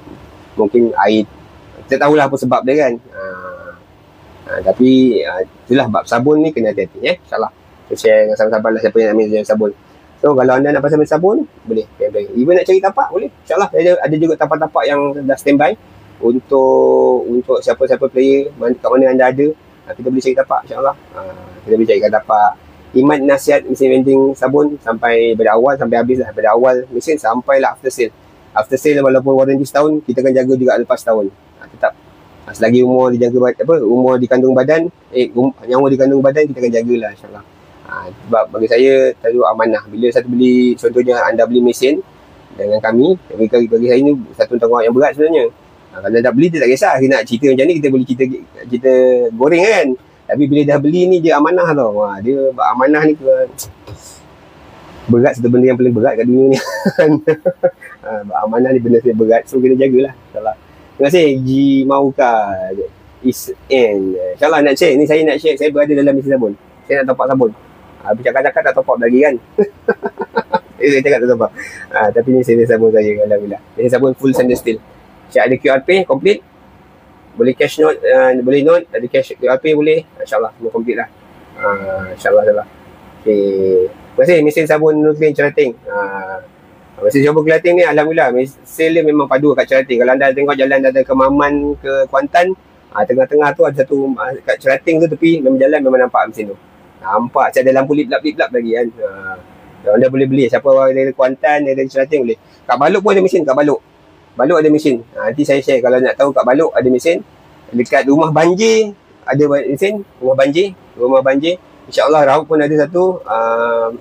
Mungkin air, kita tahulah apa sebab dia kan. Tapi itulah bab sabun ni kena hati-hati InsyaAllah. So share dengan sahabat-sahabat lah siapa yang nak ambil sabun. So kalau anda nak pasal sabun, boleh. Even nak cari tapak, boleh. InsyaAllah ada juga tapak-tapak yang dah standby untuk siapa-siapa player kat mana anda ada. Kita boleh cari tapak insyaAllah. Kita boleh carikan tapak. Imat nasihat mesin vending sabun sampai pada awal sampai habis lah. Pada awal mesin sampailah after sale. After sale walaupun warranty setahun, kita akan jaga juga lepas setahun. Tetap selagi umur umur dikandung badan, nyawa dikandung badan kita akan jagalah insyaAllah. Sebab bagi saya tahu amanah. Bila satu beli, contohnya anda beli mesin dengan kami, bagi saya ni satu tanggungjawab yang berat sebenarnya. Kalau dah beli dia tak kisah, kita nak cerita macam ni kita boleh cerita goreng kan. Tapi bila dah beli ni dia amanah tau. Dia amanah ni berat, satu benda yang paling berat kat dunia ni. Amanah ni benda yang berat, so kena jagalah insyaAllah. Terima kasih G Mauka Isn. InsyaAllah nak share ni, saya nak share, saya berada dalam mesin sabun. Saya nak top up sabun. Cakap-cakap tak top up lagi kan. Saya cakap tak top up. Tapi ni mesin sabun saya, alhamdulillah. Mesin sabun full stainless steel. Saya ada QR Pay complete. Boleh cash note, boleh note, ada cash QR Pay boleh. InsyaAllah semua complete lah. InsyaAllah. Okay. Terima kasih mesin sabun Nurfin Cerating. Mesin sabun Cerating ni alhamdulillah sale dia memang padu kat Cerating. Kalau anda tengok jalan dari Kemaman ke Kuantan, tengah-tengah tu ada satu kat Cerating tu tepi memang jalan memang nampak mesin tu. Nampak macam ada lampu lip-lap lagi kan. Anda boleh beli. Siapa dari Kuantan, dari Cerating boleh. Kat Balok pun ada mesin, kat Balok ada mesin. Nanti saya share kalau nak tahu kat Balok ada mesin. Dekat rumah banjir ada mesin. Rumah banjir. InsyaAllah Raub pun ada satu.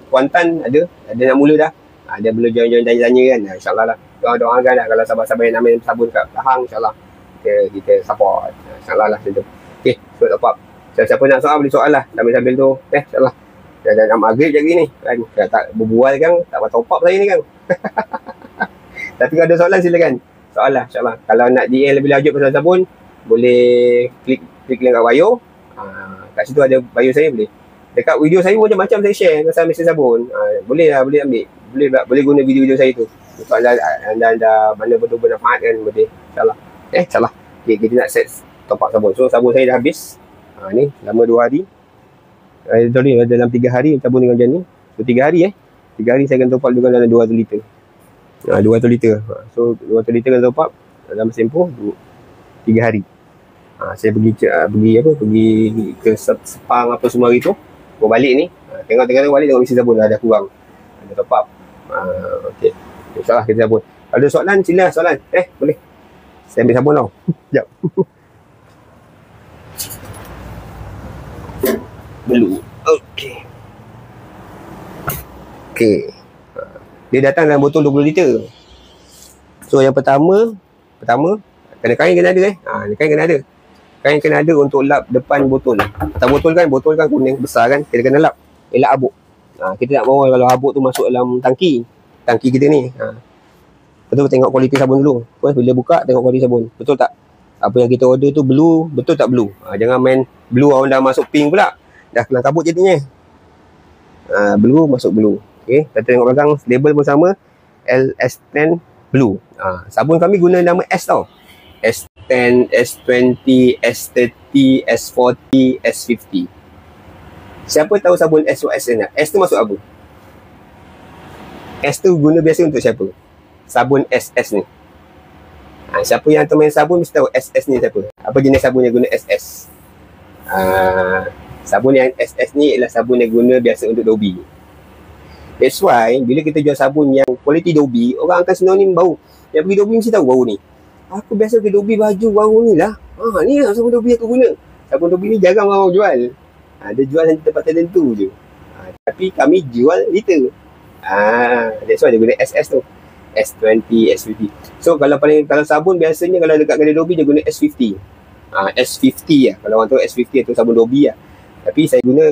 Kuantan ada nak mula dah. Dia boleh join tanya-tanya kan. InsyaAllah lah. Doakan lah kalau sahabat-sahabat yang namanya sabun kat Pahang, InsyaAllah kita support. InsyaAllah lah macam tu. Okay, so top up. Siapa nak soal boleh soal lah sambil-sambil tu. InsyaAllah. Dah nak maghrib je ni kan. Tak berbual kan. Tak buat top up saya ni kan. Tapi kalau ada soalan silakan. Soal lah insyaAllah. Kalau nak DM lebih lanjut pasal sabun, boleh klik link kat bio. Kat situ ada bio saya boleh. Dekat video saya macam-macam saya share pasal mesin sabun. Boleh lah, boleh ambil. Boleh guna video-video saya tu. Untuk anda mana betul bermanfaat kan boleh. InsyaAllah. InsyaAllah. Okay, kita nak set top up sabun. So sabun saya dah habis. Ni lama 2 hari. Sorry, dalam 3 hari sabun dengan macam ni. So 3 hari 3 hari saya akan top up dengan dalam 200 liter. 200 liter. So 200 liter kan top up dalam tempoh 3 hari. Saya pergi ke Sepang apa semua hari tu. Bawa balik ni. Tengok balik tengok mesin sabun dah kurang. Ada top up. Okey. InsyaAllah kita sabun. Kalau ada soalan sila soalan. Boleh. Saya ambil sabun tau. Sekejap. Belum. Okey. Dia datang dalam botol 20 liter. So yang pertama kena kain kena ada kain kena ada. Kain kena ada untuk lap depan botol. Atas botol kan kuning besar kan. Kita kena lap. Elak habuk. Kita nak bawa kalau habuk tu masuk dalam tangki kita ni. Betul tengok kualiti sabun dulu. Bila buka tengok kualiti sabun. Betul tak? Apa yang kita order tu blue, betul tak blue? Jangan main blue orang dah masuk pink pula. Dah kelang kabut jadinya. Blue masuk blue. Okay, kita tengok belakang, label pun sama, LS10 blue. Sabun kami guna nama S tau. S10, S20, S30, S40, S50. Siapa tahu sabun S tu S ni? S tu masuk apa? S tu guna biasa untuk siapa? Sabun SS ni. Siapa yang main sabun mesti tahu SS ni siapa. Apa jenis sabun yang guna SS? Sabun yang SS ni ialah sabun yang guna biasa untuk dobi. That's why bila kita jual sabun yang kualiti dobi, orang akan synonim bau. Yang pergi dobi mesti tahu bau ni. Aku biasa pergi dobi baju bau ni lah. Ni lah sabun dobi aku guna. Sabun dobi ni jarang orang jual. Dia jual di tempat tertentu je. Tapi kami jual liter. That's why dia guna SS tu. S20, S50. So kalau sabun biasanya kalau dekat kedai dobi dia guna S50. S50 lah. Kalau orang tahu S50 tu sabun dobi lah. Tapi saya guna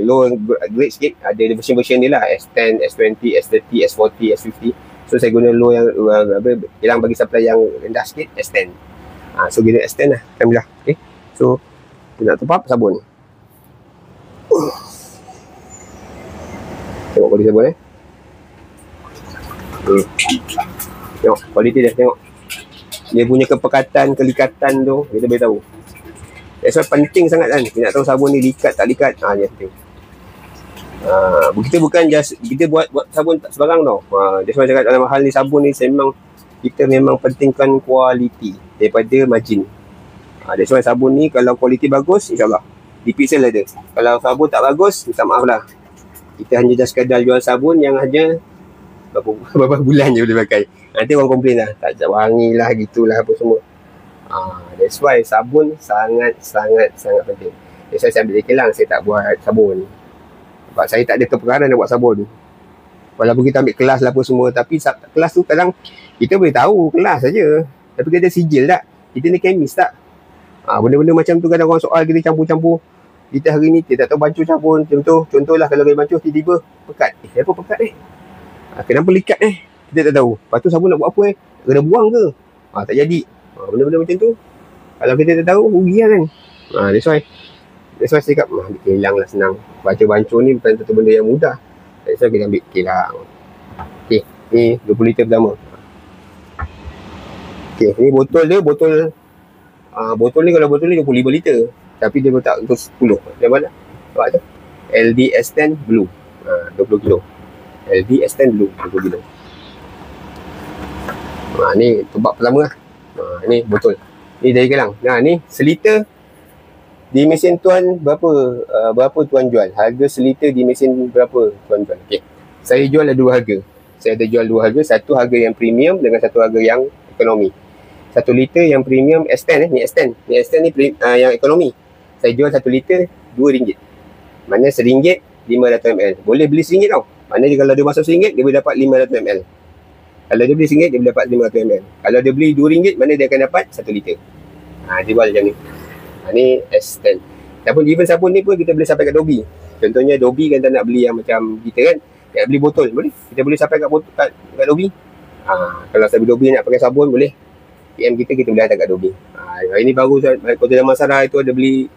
low grade sikit. Ada version-version dia lah. S10, S20, S30, S40, S50. So saya guna low yang bagi supply yang rendah sikit, S10. So guna S10 lah. Alhamdulillah. Okay. So kita nak top up sabun. Tengok kualiti sabun Tengok kualiti dia, tengok. Dia punya kepekatan, kelikatan tu kita boleh tahu. That's why penting sangat kan. Kita nak tahu sabun ni likat tak likat. Ni penting. Kita bukan just kita buat sabun tak sebarang tau. That's why cakap dalam hal ni sabun ni kita memang pentingkan kualiti daripada margin. That's why sabun ni kalau kualiti bagus, insyaAllah repeat sale ada. Kalau sabun tak bagus, minta maaf lah. Kita hanya just sekadar jual sabun yang hanya berapa bulan je boleh pakai. Nanti orang komplain lah, tak wangi lah, gitulah apa semua. That's why sabun sangat penting. That's why saya ambil kelang, saya tak buat sabun. Sebab saya tak ada keperluan nak buat sabun. Walaupun kita ambil kelas lah apa semua, tapi kelas tu kadang kita boleh tahu kelas saja. Tapi kita ada sijil tak? Kita ni kemis tak? Benda-benda macam tu kadang orang soal kita campur-campur. Kita hari ni kita tak tahu bancuh sabun. Contohlah kalau gaya bancuh tiba-tiba pekat. Apa pekat kenapa likat kita tak tahu. Lepas tu sabun nak buat apa kena buang ke? Tak jadi. Benda-benda macam tu kalau kita tak tahu rugi lah kan. That's why saya cakap ambil kilang lah, senang. Baca bancuh ni bukan satu benda yang mudah. That's why kita ambil kilang. Okay, ni 20 liter pertama. Okay, ni botol dia, botol ni kalau botol ni 25 liter. Tapi dia letak untuk 10. Macam mana? Nampak tu? LDS10 Blue 20 kilo. LDS10 Blue 20 kilo. Ni tebak pertama lah. Ni botol. Ni dari kilang. Ni seliter di mesin tuan berapa tuan jual? Harga seliter di mesin berapa tuan jual? Okey. Saya jual ada dua harga. Saya ada jual dua harga. Satu harga yang premium dengan satu harga yang ekonomi. 1 liter yang premium S10 ni S10. Ni S10 ni yang ekonomi. Saya jual 1 liter RM2. Mana RM1 500ml. Boleh beli RM1 tau. Maknanya kalau dia masuk RM1 dia boleh dapat 500ml. Kalau dia beli RM1 dia boleh dapat 500ml. Kalau dia beli RM2 mana dia akan dapat 1 liter. Dia buat macam ni. Ni S10. Ataupun even sabun ni pun kita boleh sampai kat dobi. Contohnya dobi kan tak nak beli yang macam kita kan. Nak beli botol boleh. Kita boleh sampai kat dobi. Kalau saya beli dobi nak pakai sabun boleh. PM kita boleh hantar kat dobi. Hari ni baru Kota Damansara itu ada beli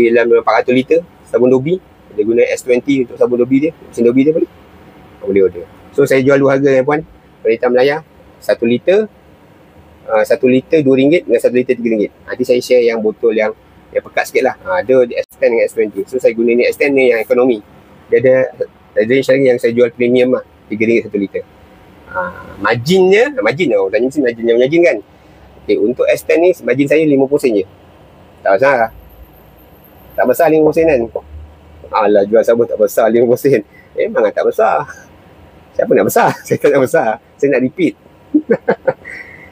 dalam 400 liter sabun dobi. Dia guna S20 untuk sabun dobi dia. Mesin dobi dia boleh order. So saya jual dua harga yang puan. Perintah Melaya 1 liter RM2 dengan 1 liter RM3. Nanti saya share yang botol yang pekat sikit lah. Ada S10 dengan S20. So saya guna ni S10 ni yang ekonomi. Dia ada yang saya jual premium lah, RM3 1 liter. Margin tanya mesti margin kan. Okay, untuk S10 ni margin saya 50 sen je. Tak besar 50 sen kan. Alah, jual sabun tak besar 50 sen. Memang tak besar. Siapa nak besar? Saya tak nak besar. Saya nak repeat.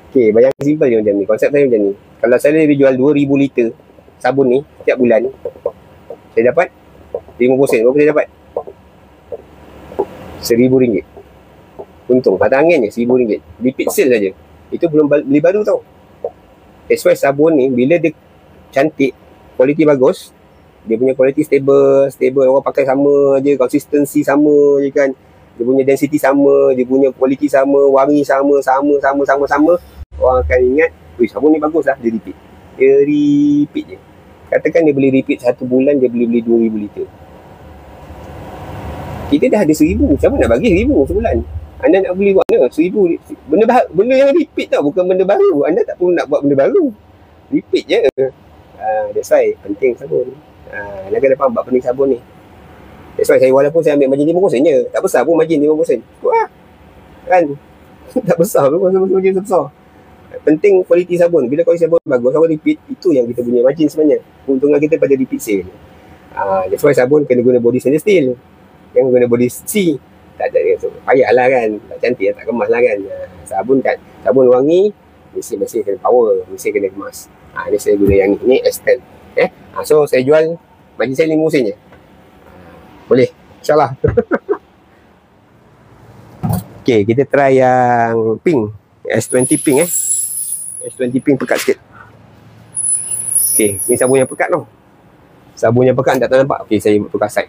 Okay, bayang simple je macam ni. Konsep saya macam ni. Kalau saya lebih jual 2000 liter sabun ni setiap bulan, saya dapat 50 sen. Berapa saya dapat? RM1,000. Untung pada angin je RM1,000. Repeat sale saja. Itu belum beli baru tau. That's why sabun ni bila dia cantik, kualiti bagus, dia punya kualiti stable, orang pakai sama je, konsistensi sama je kan. Dia punya density sama, dia punya kualiti sama, wangi sama. Orang akan ingat, sabun ni bagus lah, dia repeat. Dia repeat je. Katakan dia boleh repeat 1 bulan, dia boleh beli 2000 liter. Kita dah ada 1,000. Siapa nak bagi 1,000 sebulan? Anda nak beli buat mana? 1,000. Benda yang repeat tau, bukan benda baru. Anda tak perlu nak buat benda baru. Repeat je. That's why penting sabun. Anda kena faham penting sabun ni. That's why walaupun saya ambil margin 50% je, tak besar pun margin 50%. Cukup lah. Kan? Tak besar pun margin besar. Penting kualiti sabun. Bila kualiti sabun bagus, sabun repeat, itu yang kita punya margin sebenarnya. Keuntungan kita pada repeat sale. That's why sabun kena guna body stainless steel. Yang guna body C. Tak payahlah kan. Tak cantik, tak kemas lah kan. Sabun kan. Sabun wangi, mesin kena power. Mesin kena kemas. Ni saya guna yang ni. Ni S10. So saya jual margin saya 50% je. Boleh. InsyaAllah. Okay, kita try yang pink. S20 pink S20 pink pekat sikit. Okay, ni sabun yang pekat tau. Sabun yang pekat tak nampak. Okay, saya tukar side.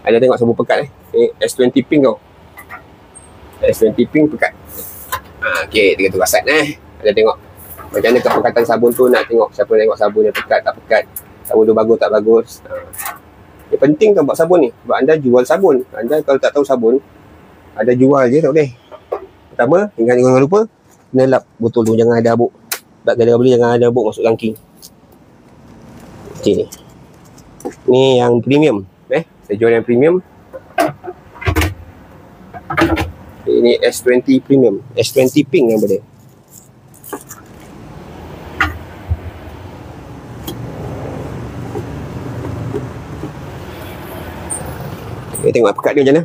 Ada tengok sabun pekat ni S20 pink tau. S20 pink pekat. Okay, kita tukar side Ada tengok macam mana kepekatan sabun tu. Nak tengok siapa tengok sabun yang pekat tak pekat, sabun tu bagus tak bagus. Yang penting kan buat sabun ni, sebab anda jual sabun. Anda kalau tak tahu sabun, ada jual je tak boleh. Pertama, jangan lupa kena lap botol tu, jangan ada habuk. Sebab kalau beli jangan ada habuk masuk tangki. Okay, ni yang premium. Saya jual yang premium. Ini S20 premium, S20 pink yang boleh. Kita tengok pekat dia macam mana.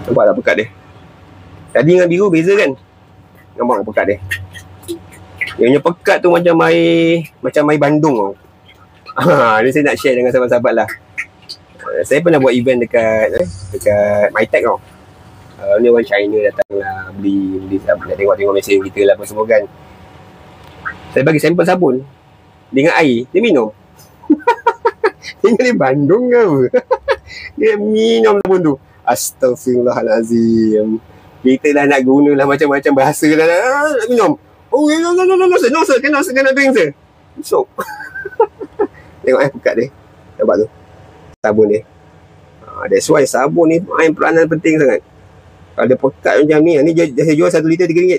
Nampak tak pekat dia? Tadi dengan biru beza kan? Nampak pekat dia? Yang pekat tu macam air Bandung tau. Ni saya nak share dengan sahabat-sahabat lah. Saya pernah buat event dekat MyTech tau. Ni orang China datang lah beli sabun. Nak tengok mesin kita lah apa semua kan. Saya bagi sampel sabun dengan air, dia minum. Dia Bandung ke apa? Dia minum sabun tu. Astaghfirullahalazim. Kita dah nak guna lah macam-macam bahasa dah nak minum. Oh, no sir, cannot drink sir. So tengok pekat dia. Nampak tu sabun dia. That's why sabun ni main peranan penting sangat. Kalau dia pekat macam ni, saya jual 1 liter RM3.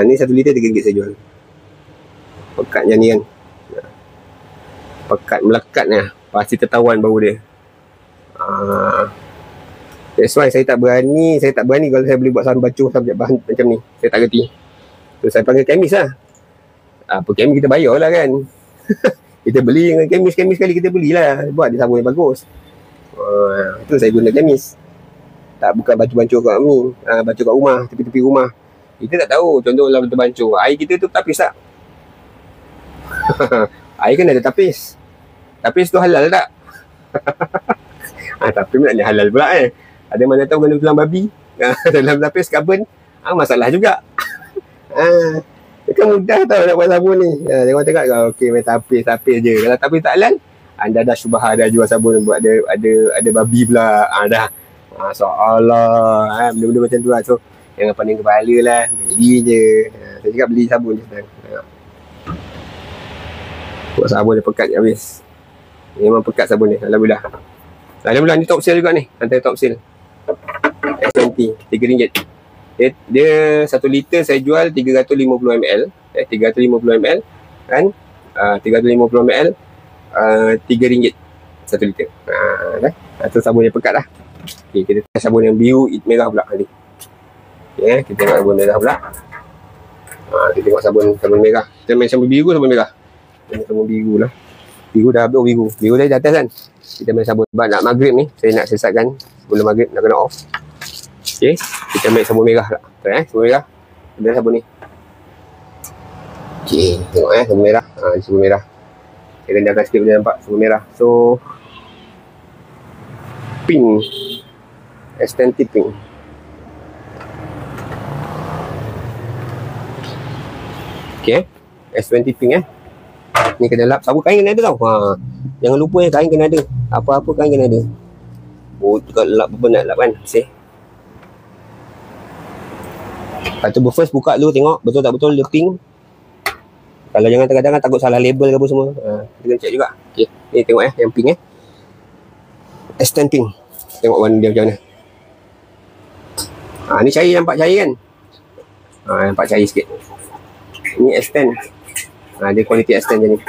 Ni 1 liter RM3 saya jual. Pekat macam ni kan. Pekat melekat ni, pasti tertawan bau dia. That's why saya tak berani kalau saya boleh buat sabun basuh bahan macam ni. Saya tak kerti. So saya panggil kemis lah. Apa kemis kita bayar lah kan. Kita beli dengan kemis kali kita belilah. Buat dia sabun yang bagus. Itu saya guna kemis. Tak bukan bancuh-bancuh kat ni. Bancuh kat rumah, tepi-tepi rumah. Kita tak tahu. Contoh lah bancuh. Air kita tu tapis tak? Air kan ada tapis. Tapis tu halal tak? Tapi maknanya halal pula Ada mana tahu guna tulang babi dalam tapis karbon. Masalah juga. Kan mudah tau nak buat sabun ni. Tengok okey main tapis je. Kalau tapis tak halal, anda dah syubhah dah jual sabun buat ada babi pula. Dah. Masyaallah. Benda-benda macam tu lah. So jangan pening kepala lah. Beli je. Saya cakap beli sabun je senang. Buat sabun dia pekat habis. Memang pekat sabun ni. Alhamdulillah. Ni top sale juga ni. Antara top sale. S20 RM3. Dia 1 liter saya jual 350ml. 350ml kan. 350ml RM3 1 liter. Dah. Itu sabun yang pekat dah. Okay, kita tengok sabun yang biru merah pula tadi. Okay, kita tengok sabun merah pula. Kita tengok sabun merah. Kita main sabun biru, sabun merah. Sabun biru lah. Biru dah habis. Biru dah di atas kan. Kita main sabun. Sebab nak maghrib ni, saya nak sesatkan sebelum maghrib, nak kena off. Okay, kita ambil sabun merah lah. Sabun merah. Ada sabun ni. Okay, tengok sabun merah. Sabun merah. Saya rendahkan sikit boleh nampak sabun merah. So pink. S20 pink. Okay, S20 pink Ni kena lap. Sabun kain kena ada tau. Jangan lupa kain kena ada. Apa-apa kain kena ada. Kalau lap apa nak lap kan. Lepas tu first buka dulu tengok betul tak betul dia pink. Kalau jangan tengah-tengah takut salah label ke apa semua. Kita kena check juga. Okay. Ni tengok yang pink extend pink. Tengok warna dia macam mana. Ni cair, nampak cair kan? Nampak cair sikit. Ni extend. Dia kualiti extend macam ni.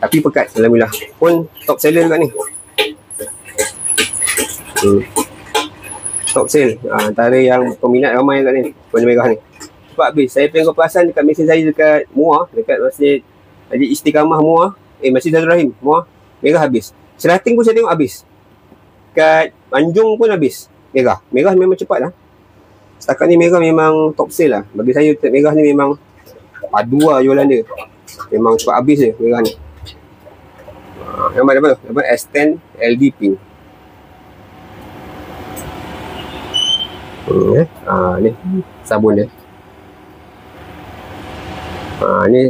Tapi pekat, alhamdulillah. Pun top seller juga ni. Top sale. Antara yang peminat ramai kat ni, warna merah ni. Cepat habis. Saya tengok perasan dekat mesin saya dekat Muar, dekat Masjid Istiqamah Muar, Masjid Darul Rahim Muar, merah habis. Serating pun saya tengok habis. Kat Tanjung pun habis. Merah memang cepat lah. Setakat ni merah memang top sale lah. Bagi saya merah ni memang padu lah jualan dia. Memang cepat habis je merah ni. Nampak apa tu? Nampak S10 LD pink. Ni sabun dia. Ni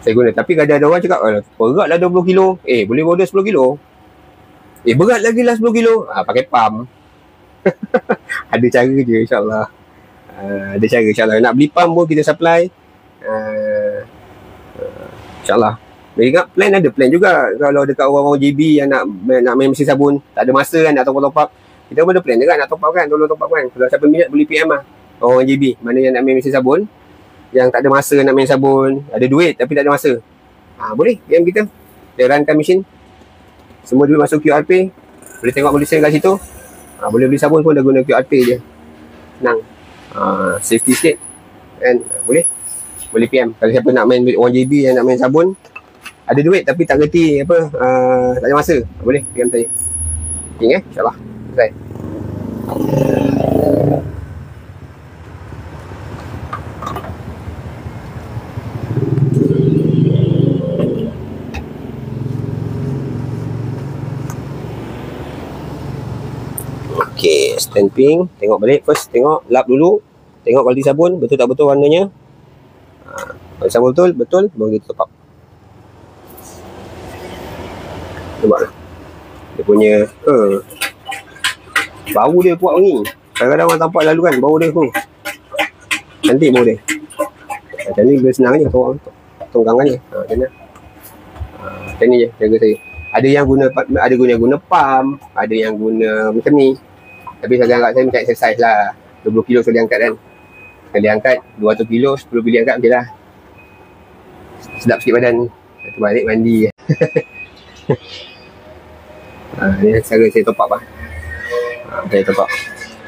saya guna. Tapi kadang ada orang cakap, berat lah 20 kilo. Boleh order 10 kilo. Berat lagi lah 10 kilo. Pakai pump. Ada cara je, insyaAllah. Ada cara, insyaAllah. Nak beli pump pun kita supply. InsyaAllah. Ingat plan ada plan juga. Kalau dekat orang-orang JB yang nak main mesin sabun, tak ada masa kan, nak top up. Kita pun ada plan juga nak top up kan. Tolong top up kan. Kalau siapa minat boleh PM lah. Orang JB, mana yang nak main mesin sabun, yang tak ada masa nak main sabun, ada duit tapi tak ada masa, boleh PM kita. Kita runkan mesin. Semua dulu masuk QR Pay. Boleh tengok boleh send kat situ. Boleh beli sabun pun dah guna QR Pay je. Senang. Safety sikit. And boleh PM. Kalau siapa nak main orang JB yang nak main sabun, ada duit tapi tak kerti apa, tak ada masa, boleh PM saya. InsyaAllah. Selesai. Okay, stamping. Tengok balik first. Tengok, lap dulu. Tengok kualiti sabun, betul tak betul warnanya. Kalau sabun betul, baru kita top up. Nampaklah. Dia punya bau dia kuat wangi. Kadang-kadang orang tampak lalu kan, bau dia tu cantik bau dia. Macam ni dia senang je tonggangan je. Macam ni. Macam ni je jaga saya. Ada yang guna pump, ada yang guna macam ni. Tapi saya angkat saya macam exercise lah. 20 kilo sekali angkat kan. Sekali angkat 200 kilo, 10 kilo angkat okey lah. Sedap sikit badan. Lepas balik mandi. Ni cara saya top up lah. Saya top up.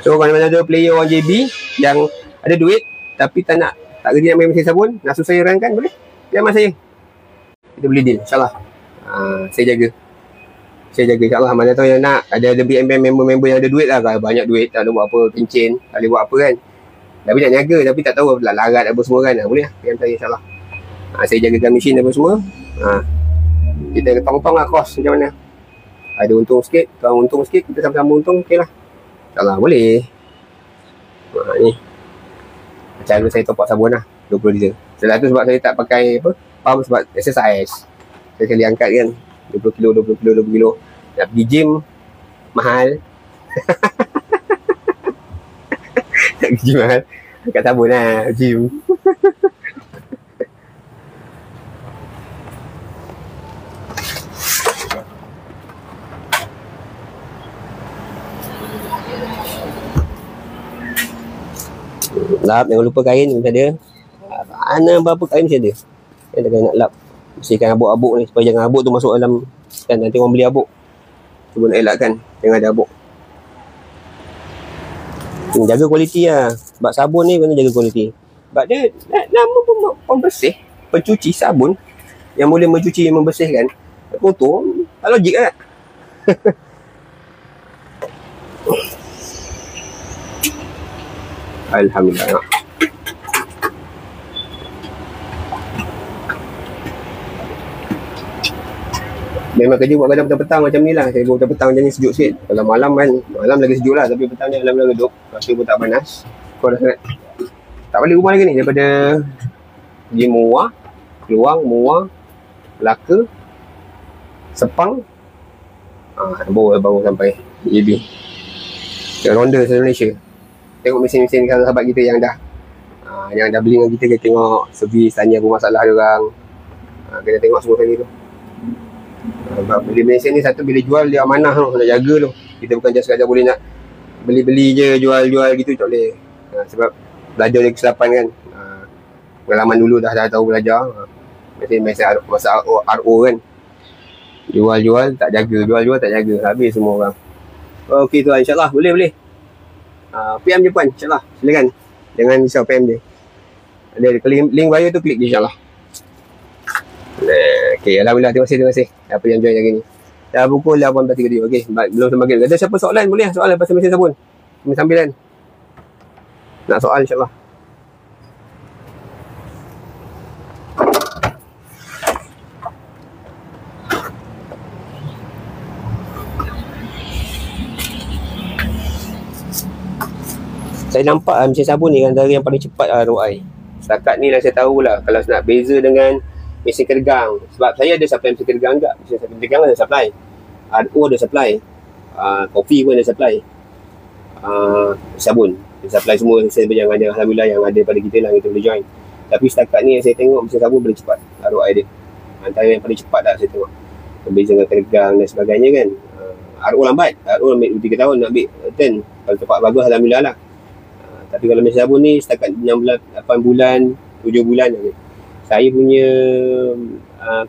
So mana-mana ada player orang JB yang ada duit tapi tak kerja nak main mesin sabun, nak susah saya rankan, boleh PM saya. Kita boleh deal, insyaAllah. Saya jaga insyaAllah. Mana tahu yang nak ada BMM member yang ada duit lah. Kalau banyak duit tak ada buat apa, pencen, tak boleh buat apa kan. Tapi nak niaga tapi tak tahu larat apa semua kan. Boleh lah PM saya, insyaAllah. Saya jagakan mesin apa semua. Kita tong-tong lah kos macam mana. Ada untung sikit, kalau untung sikit kita sama-sama untung, okey lah. InsyaAllah boleh. Ni cara saya top up sabun lah 20 liter. Setelah tu sebab saya tak pakai pump sebab exercise. Saya sekali angkat kan 20 kilo. Nak pergi gym mahal. Nak pergi gym mahal. Angkat sabun lah gym. Lap, jangan lupa kain mesti ada. Mana berapa kain mesti ada. Kita kena nak lap. Bersihkan habuk-habuk ni supaya jangan habuk tu masuk dalam kan. Nanti orang beli habuk. Cuba nak elakkan jangan ada habuk. Jaga kualiti lah. Sebab sabun ni kena jaga kualiti. Sebab dia nama pembersih, pencuci sabun yang boleh mencuci, membersihkan motor. Tak logik kan. Alhamdulillah. Memang kerja buat kadang petang-petang macam ni lah. Saya buat petang macam ni sejuk sikit. Kalau malam kan, malam lagi sejuk lah. Tapi petang ni alhamdulillah redup. Rasa pun tak panas. Kau dah sangat tak balik rumah lagi ni. Daripada pergi Muar, Keluang, Muar, Melaka, Sepang, baru sampai JB. Ronda se-Malaysia. Tengok mesin-mesin sahabat kita yang dah beli dengan kita tengok servis, tanya apa masalah dia orang. Kita tengok semua kali tu. Sebab beli Malaysia ni satu, bila jual dia amanah tu, nak jaga tu. Kita bukan just sekadar boleh nak beli-beli je, jual-jual gitu, tak boleh. Sebab belajar dari kesilapan kan. Pengalaman dulu dah tahu belajar. Masa RO kan. Jual-jual tak jaga, jual-jual tak jaga. Habis semua orang. Okey tuan, insyaAllah boleh. PM je puan, insyaAllah. Silakan. Jangan risau PM je. Ada link bio tu, klik je insyaAllah. Okay, Alhamdulillah, terima kasih apa yang join hari ni. Dah pukul 18.30. Okay, belum semakin. Ada siapa soalan? Boleh soalan pasal mesin sabun sambilan. Nak soal insyaAllah. Saya nampak mesin sabun ni antara yang paling cepat ROI. Setakat ni lah saya tahulah kalau nak beza dengan mesin kergang. Sebab saya ada supply mesin kergang juga. Mesin kergang ada supply. RO ada supply. Kopi pun ada supply. Sabun. Supply semua yang ada. Alhamdulillah yang ada pada kita lah, kita boleh join. Tapi setakat ni yang saya tengok mesin sabun paling cepat ROI dia. Antara yang paling cepat lah saya tengok. Berbeza dengan kergang dan sebagainya kan. RO lambat. RO ambil 3 tahun nak ambil turn. Kalau cepat bagus Alhamdulillah lah. Tapi kalau mesin sabun ni setakat 6 bulan, 8 bulan, 7 bulan ni. Saya punya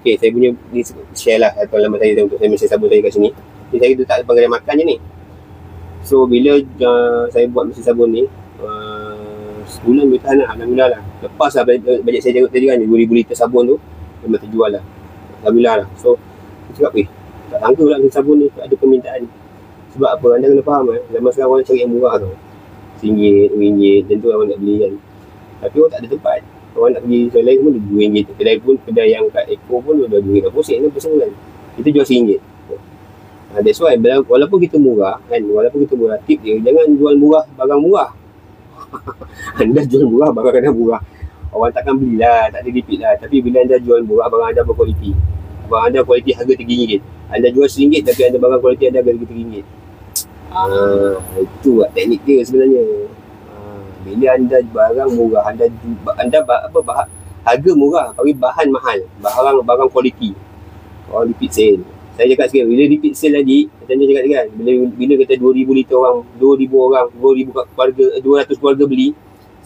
saya punya ni share lah pengalaman saya untuk saya mesin sabun saya kat sini. Ni saya letak depan kedai makan je ni. So bila saya buat mesin sabun ni sebulan boleh tahan lah, Alhamdulillah lah. Lepas lah bajet saya tadi kan 2,000 liter sabun tu memang terjual lah, Alhamdulillah lah. So saya cakap tak sangka pula mesin sabun ni ada permintaan. Sebab apa, anda kena faham zaman sekarang orang cari yang murah tu, RM1, RM2, tentu orang nak beli kan. Tapi orang tak ada tempat. Orang nak pergi kedai lain pun RM2. Kedai yang kat Eko pun dah RM2.60 per sebulan. Kita jual RM1. That's why walaupun kita murah kan, tip dia jangan jual murah barang murah. Anda jual murah barang anda murah, orang takkan belilah, tak ada repeat lah. Tapi bila anda jual murah, barang anda berkualiti, barang anda kualiti harga RM3, anda jual RM1 tapi anda barang kualiti anda harga RM3. Itu lah teknik dia sebenarnya. Bila anda barang murah, anda harga murah tapi bahan mahal, barang kualiti, orang repeat sale. Saya cakap sikit, bila repeat sale tadi, macam cakap kan, bila kata 2,000 liter orang, 2,000 keluarga, 200 keluarga beli,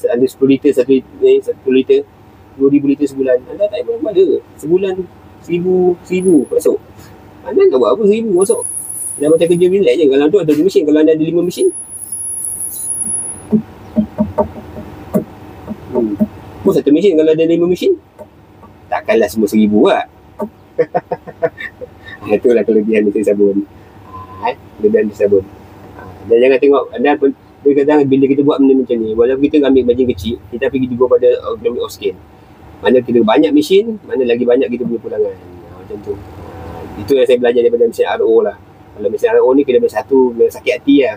ada 10 liter, 10 liter, 2,000 liter sebulan, anda tak boleh ada. Sebulan 1,000 masuk. Anda nak buat apa 1,000 masuk? Dah macam kerja relax je. Kalau tu ada 2 mesin, kalau anda ada 5 mesin, pun 1 mesin, kalau ada 5 mesin, takkanlah semua 1,000 lah. Itulah kelebihan mesin sabun. Kelebihan mesin sabun. Dan jangan tengok, dia kata bila kita buat benda macam ni, walaupun kita ambil margin kecil, kita pergi juga pada economy of scale. Mana kita banyak mesin, mana lagi banyak kita punya pulangan. Macam tu. Itu yang saya belajar daripada mesin RO lah. Kalau mesin RO ni kena main satu, memang sakit hati lah.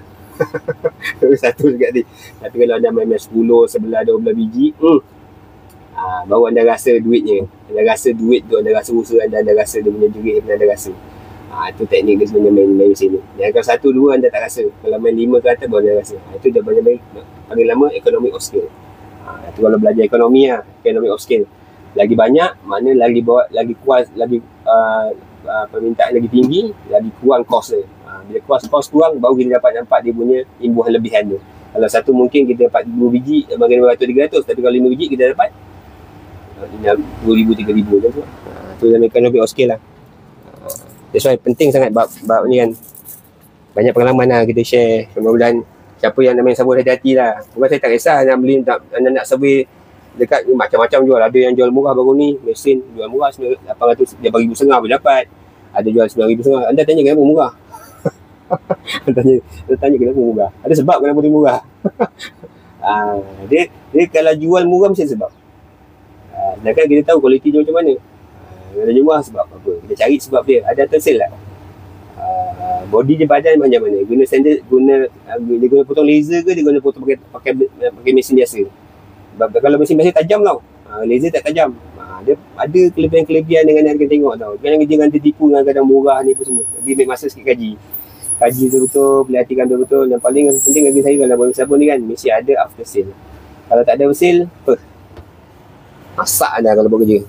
Satu sakit hati. Tapi kalau anda main 10, 11, 12 biji, baru anda rasa duitnya. Anda rasa duit tu, anda rasa usaha anda rasa dia punya jerit, anda rasa. Itu teknik dia sebenarnya main mesin ni. Yang kalau 1, 2 anda tak rasa. Kalau main 5 ke atas baru anda rasa. Itu dah paling lama economy of scale. Itu kalau belajar ekonomi lah, economy of scale. Lagi banyak, mana lagi kuas, lagi permintaan lagi tinggi, lagi kurang kos dia. Bila kos kurang, baru kita dapat nampak dia punya imbuhan lebihan tu. Kalau satu mungkin kita dapat 2 biji, bagi 500-300. Tapi kalau 5 biji kita dapat 2,000-3,000 macam tu. Itu dalam economy of scale lah. That's why penting sangat bab ni kan. Banyak pengalaman lah kita share. Mudah-mudahan siapa yang nak main sabun hati-hati lah. Bukan saya tak kisah nak beli, nak survey dekat macam-macam jual. Ada yang jual murah baru ni, mesin jual murah 800, dia bagi RM1,500 boleh dapat. Ada jual RM9,500. Anda tanya kenapa murah? tanya kenapa murah. Ada sebab kenapa dia murah. Dia kalau jual murah mesti ada sebab. Sedangkan kita tahu kualiti dia macam mana. Kalau dia murah sebab apa? Kita cari sebab dia. Ada tersil lah. Body dia badan macam mana? Guna standard, dia guna potong laser ke dia guna potong pakai mesin biasa? Kalau mesin biasa tajam tau. Laser tak tajam. Dia ada kelebihan-kelebihan dengan yang kita tengok tau. Jangan tertipu dengan kadang murah ni pun semua. Jadi ambil masa sikit kaji betul-betul, perhatikan betul-betul. Yang paling penting bagi saya kalau buat sabun ni kan, mesti ada after sale. Kalau tak ada sale, masak dah kalau buat kerja.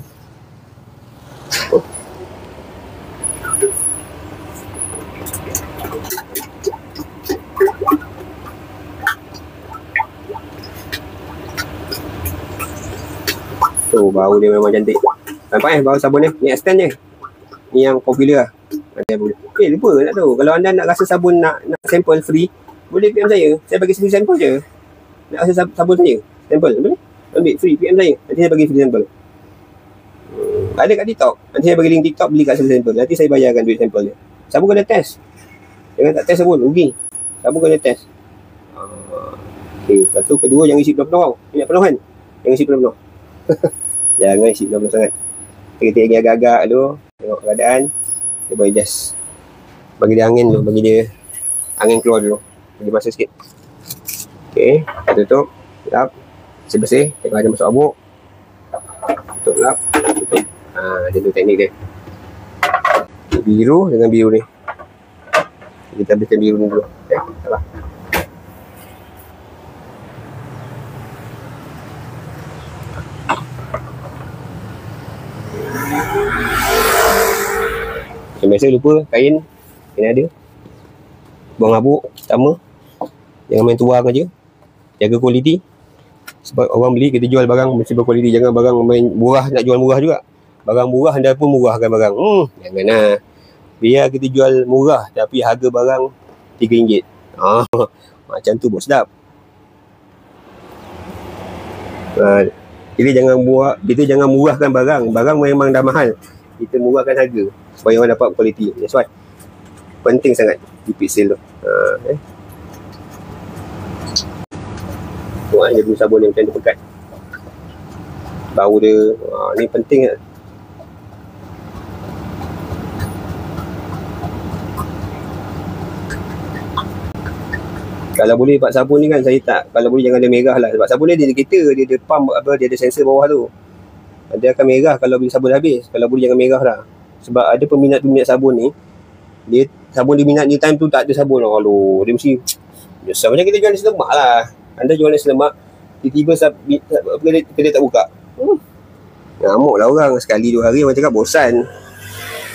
Tu bau dia memang cantik. Nampak bau sabun ni? Ni extend je. Ni yang popular lah. Lupa nak tahu. Kalau anda nak rasa sabun, nak sample free, boleh PM saya. Saya bagi free sample je. Nak rasa sabun saya, sample. Boleh? Ambil free, PM saya. Nanti saya bagi free sample. Ada kat TikTok. Nanti saya bagi link TikTok, beli kat free sample. Nanti saya bayarkan duit sample dia. Sabun kena test. Jangan tak test sabun, rugi. Sabun kena test. Okay. Lepas tu kedua, jangan isi penuh-penuh. Minyak penuh kan? Jangan isi penuh-penuh. Jangan isi penuh-penuh sangat. Kita lagi agak-agak tu. Tengok keadaan. Dia boleh just bagi dia angin dulu. Bagi dia angin keluar dulu. Bagi masa sikit. Okay. Tutup. Lap. Bersih-bersih. Tengok ada masuk abuk. Tutup lap. Tutup. Dia tu teknik dia. Biru dengan biru ni. Kita habiskan biru ni dulu. Okay. Salah. Yang biasa lupa kain kena ada. Buang habuk pertama. Jangan main tuang aja. Jaga kualiti. Sebab orang beli, kita jual barang mesti berkualiti. Jangan barang main murah nak jual murah juga. Barang murah anda pun murahkan barang. Jangan lah. Biar kita jual murah tapi harga barang RM3. Macam tu buat sedap. Jadi kita jangan murahkan barang. Barang memang dah mahal. Kita murahkan harga supaya orang dapat kualiti. That's why penting sangat di pixel tu. Tengok dia guna sabun yang macam tu pekat. Bau dia. Ni penting lah. Kalau boleh pak sabun ni kan saya tak. Kalau boleh jangan ada merah lah. Sebab sabun ni dia ada kereta. Dia ada pump apa. Dia ada sensor bawah tu. Dia akan merah kalau beli sabun habis. Kalau boleh jangan merah lah. Sebab ada peminat-peminat sabun ni. Dia sabun dia minat ni time tu tak ada sabun. Aduh. Dia mesti. Biasa macam kita jual nasi lemak lah. Anda jual nasi lemak. Tiba-tiba kedai tak buka. Ngamuk lah orang. Sekali 2 hari orang cakap bosan.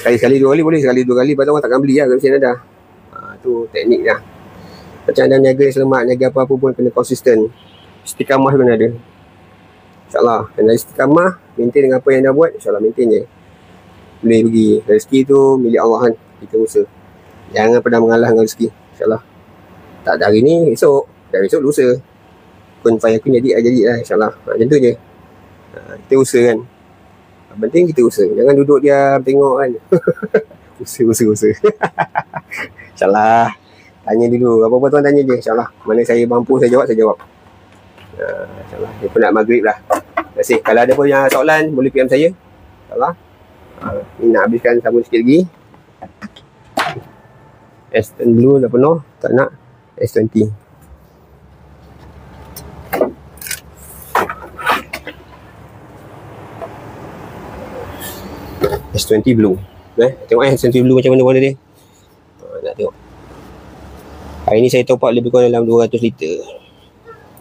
Sekali 2 kali boleh. Sekali 2 kali. Lepas tu orang takkan beli lah. Kalau macam ada. Tu teknik lah. Macam anda niaga nasi lemak, niaga apa-apa pun kena konsisten. Istiqamah kena ada. InsyaAllah. Dan istiqamah, maintain dengan apa yang dah buat, InsyaAllah maintain je. Boleh pergi. Rezeki tu milik Allah kan. Kita usaha. Jangan pernah mengalah dengan rezeki. InsyaAllah. Tak ada hari ni, esok. Dari esok lusa. Kun fayakun jadi lah InsyaAllah. Macam tu je. Kita usaha kan. Penting kita usaha. Jangan duduk diam tengok kan. Usaha. InsyaAllah. Tanya dulu. Apa-apa tuan tanya je. InsyaAllah. Mana saya mampu saya jawab. InsyaAllah. Dia pun nak maghrib lah. Terima kasih. Kalau ada pun yang soalan, boleh PM saya. InsyaAllah. Ni nak habiskan sabun sikit lagi. S10 blue dah penuh. Tak nak. S20. S20 blue. Tengok S20 blue macam mana warna dia. Nak tengok. Hari ni saya top up lebih kurang dalam 200 liter.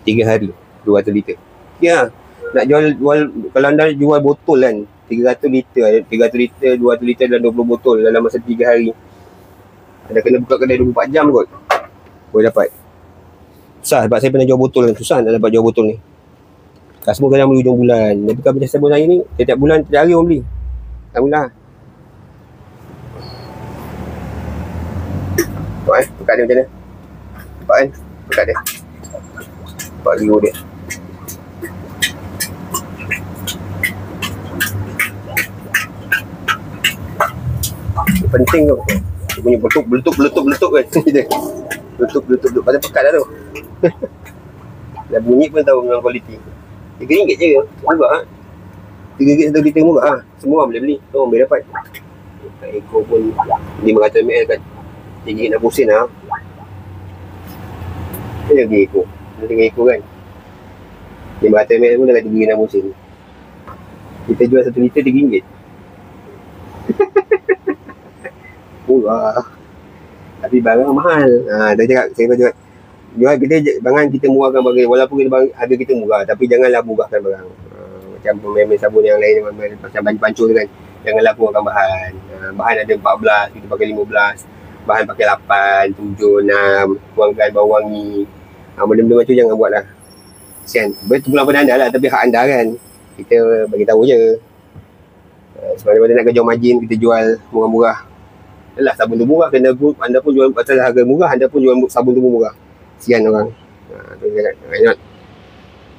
3 hari 200 liter. Ya. Nak jual kalau anda jual botol kan 300 liter 200 liter dan 20 botol dalam masa 3 hari. Anda kena buka kedai 24 jam kot. Boleh dapat. Susah sebab saya pernah jual botol kan. Susah nak dapat jual botol ni. Customer kadang beli hujung bulan. Tapi kalau macam sabun saya ni setiap bulan setiap hari orang beli. Alhamdulillah. Nampak buka dia macam mana? Nampak kan? Buka dia. Nampak liur dia. Ini penting tu. Dia punya beletup kan. Beletup. Pasal pekat dah tu. Dah bunyi pun tahu memang kualiti. RM3 je. Murah. RM3 1 liter murah. Semua orang boleh beli. Semua orang boleh dapat. Ekor pun 500ml kan. RM3.60 lah. Dia lagi ekor. Dia tengah ekor kan. 500ml pun dah RM3.60. Kita jual 1 liter RM3. Murah. Tapi barang mahal. Dah cakap, saya cakap jual kita barang kita murahkan barang. Walaupun kita barang, harga kita murah, tapi janganlah murahkan barang. Macam pemain sabun yang lain macam pancur kan. Janganlah murahkan bahan. Bahan ada 14, kita pakai 15. Bahan pakai 8, 7, 6. Tuangkan bau wangi. Benda-benda macam tu jangan buat lah. Kesian. Betul bulan pada anda lah, tapi hak anda kan. Kita bagi tahu je. Sebab daripada nak jual margin, kita jual murah-murah. Yalah, sabun tu murah, anda pun jual pasal harga murah, anda pun jual sabun tu murah. Sian orang. Tu cakap,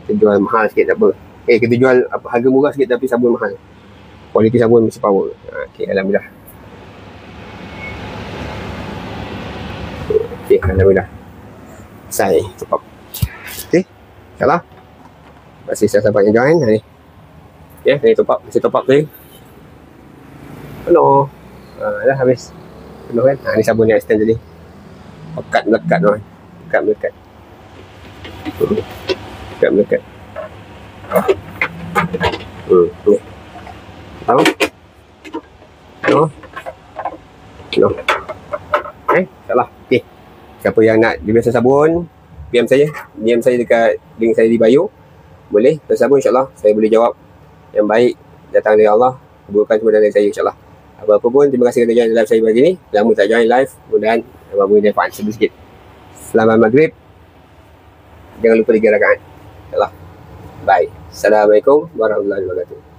kita jual mahal sikit tak apa. Kita jual harga murah sikit tapi sabun mahal. Kualiti sabun mesti power. Okay, alhamdulillah. Okay, alhamdulillah. Selesai. Cepat. Okay, insyaAllah. Terima kasih sahabat yang join hari ni. Saya top up. Masih top up tadi. Penuh. Dah habis. Penuh kan. Ni sabun yang extend tadi. Melekat tu kan. Melekat. Ni. Tahu? Penuh. InsyaAllah. Okay. Siapa yang nak biasa sabun, PM saya dekat link saya di bio. Boleh biasa sabun, insyaAllah saya boleh jawab. Yang baik datang dari Allah, kabulkan semua dari saya, insyaAllah. Apa-apa pun, terima kasih kerana join live saya pagi ni. Lama tak join live, mudah-mudahan abang-abang ni dapat sedikit. Selamat maghrib. Jangan lupa 3 rakaat, insyaAllah. Bye. Assalamualaikum warahmatullahi wabarakatuh.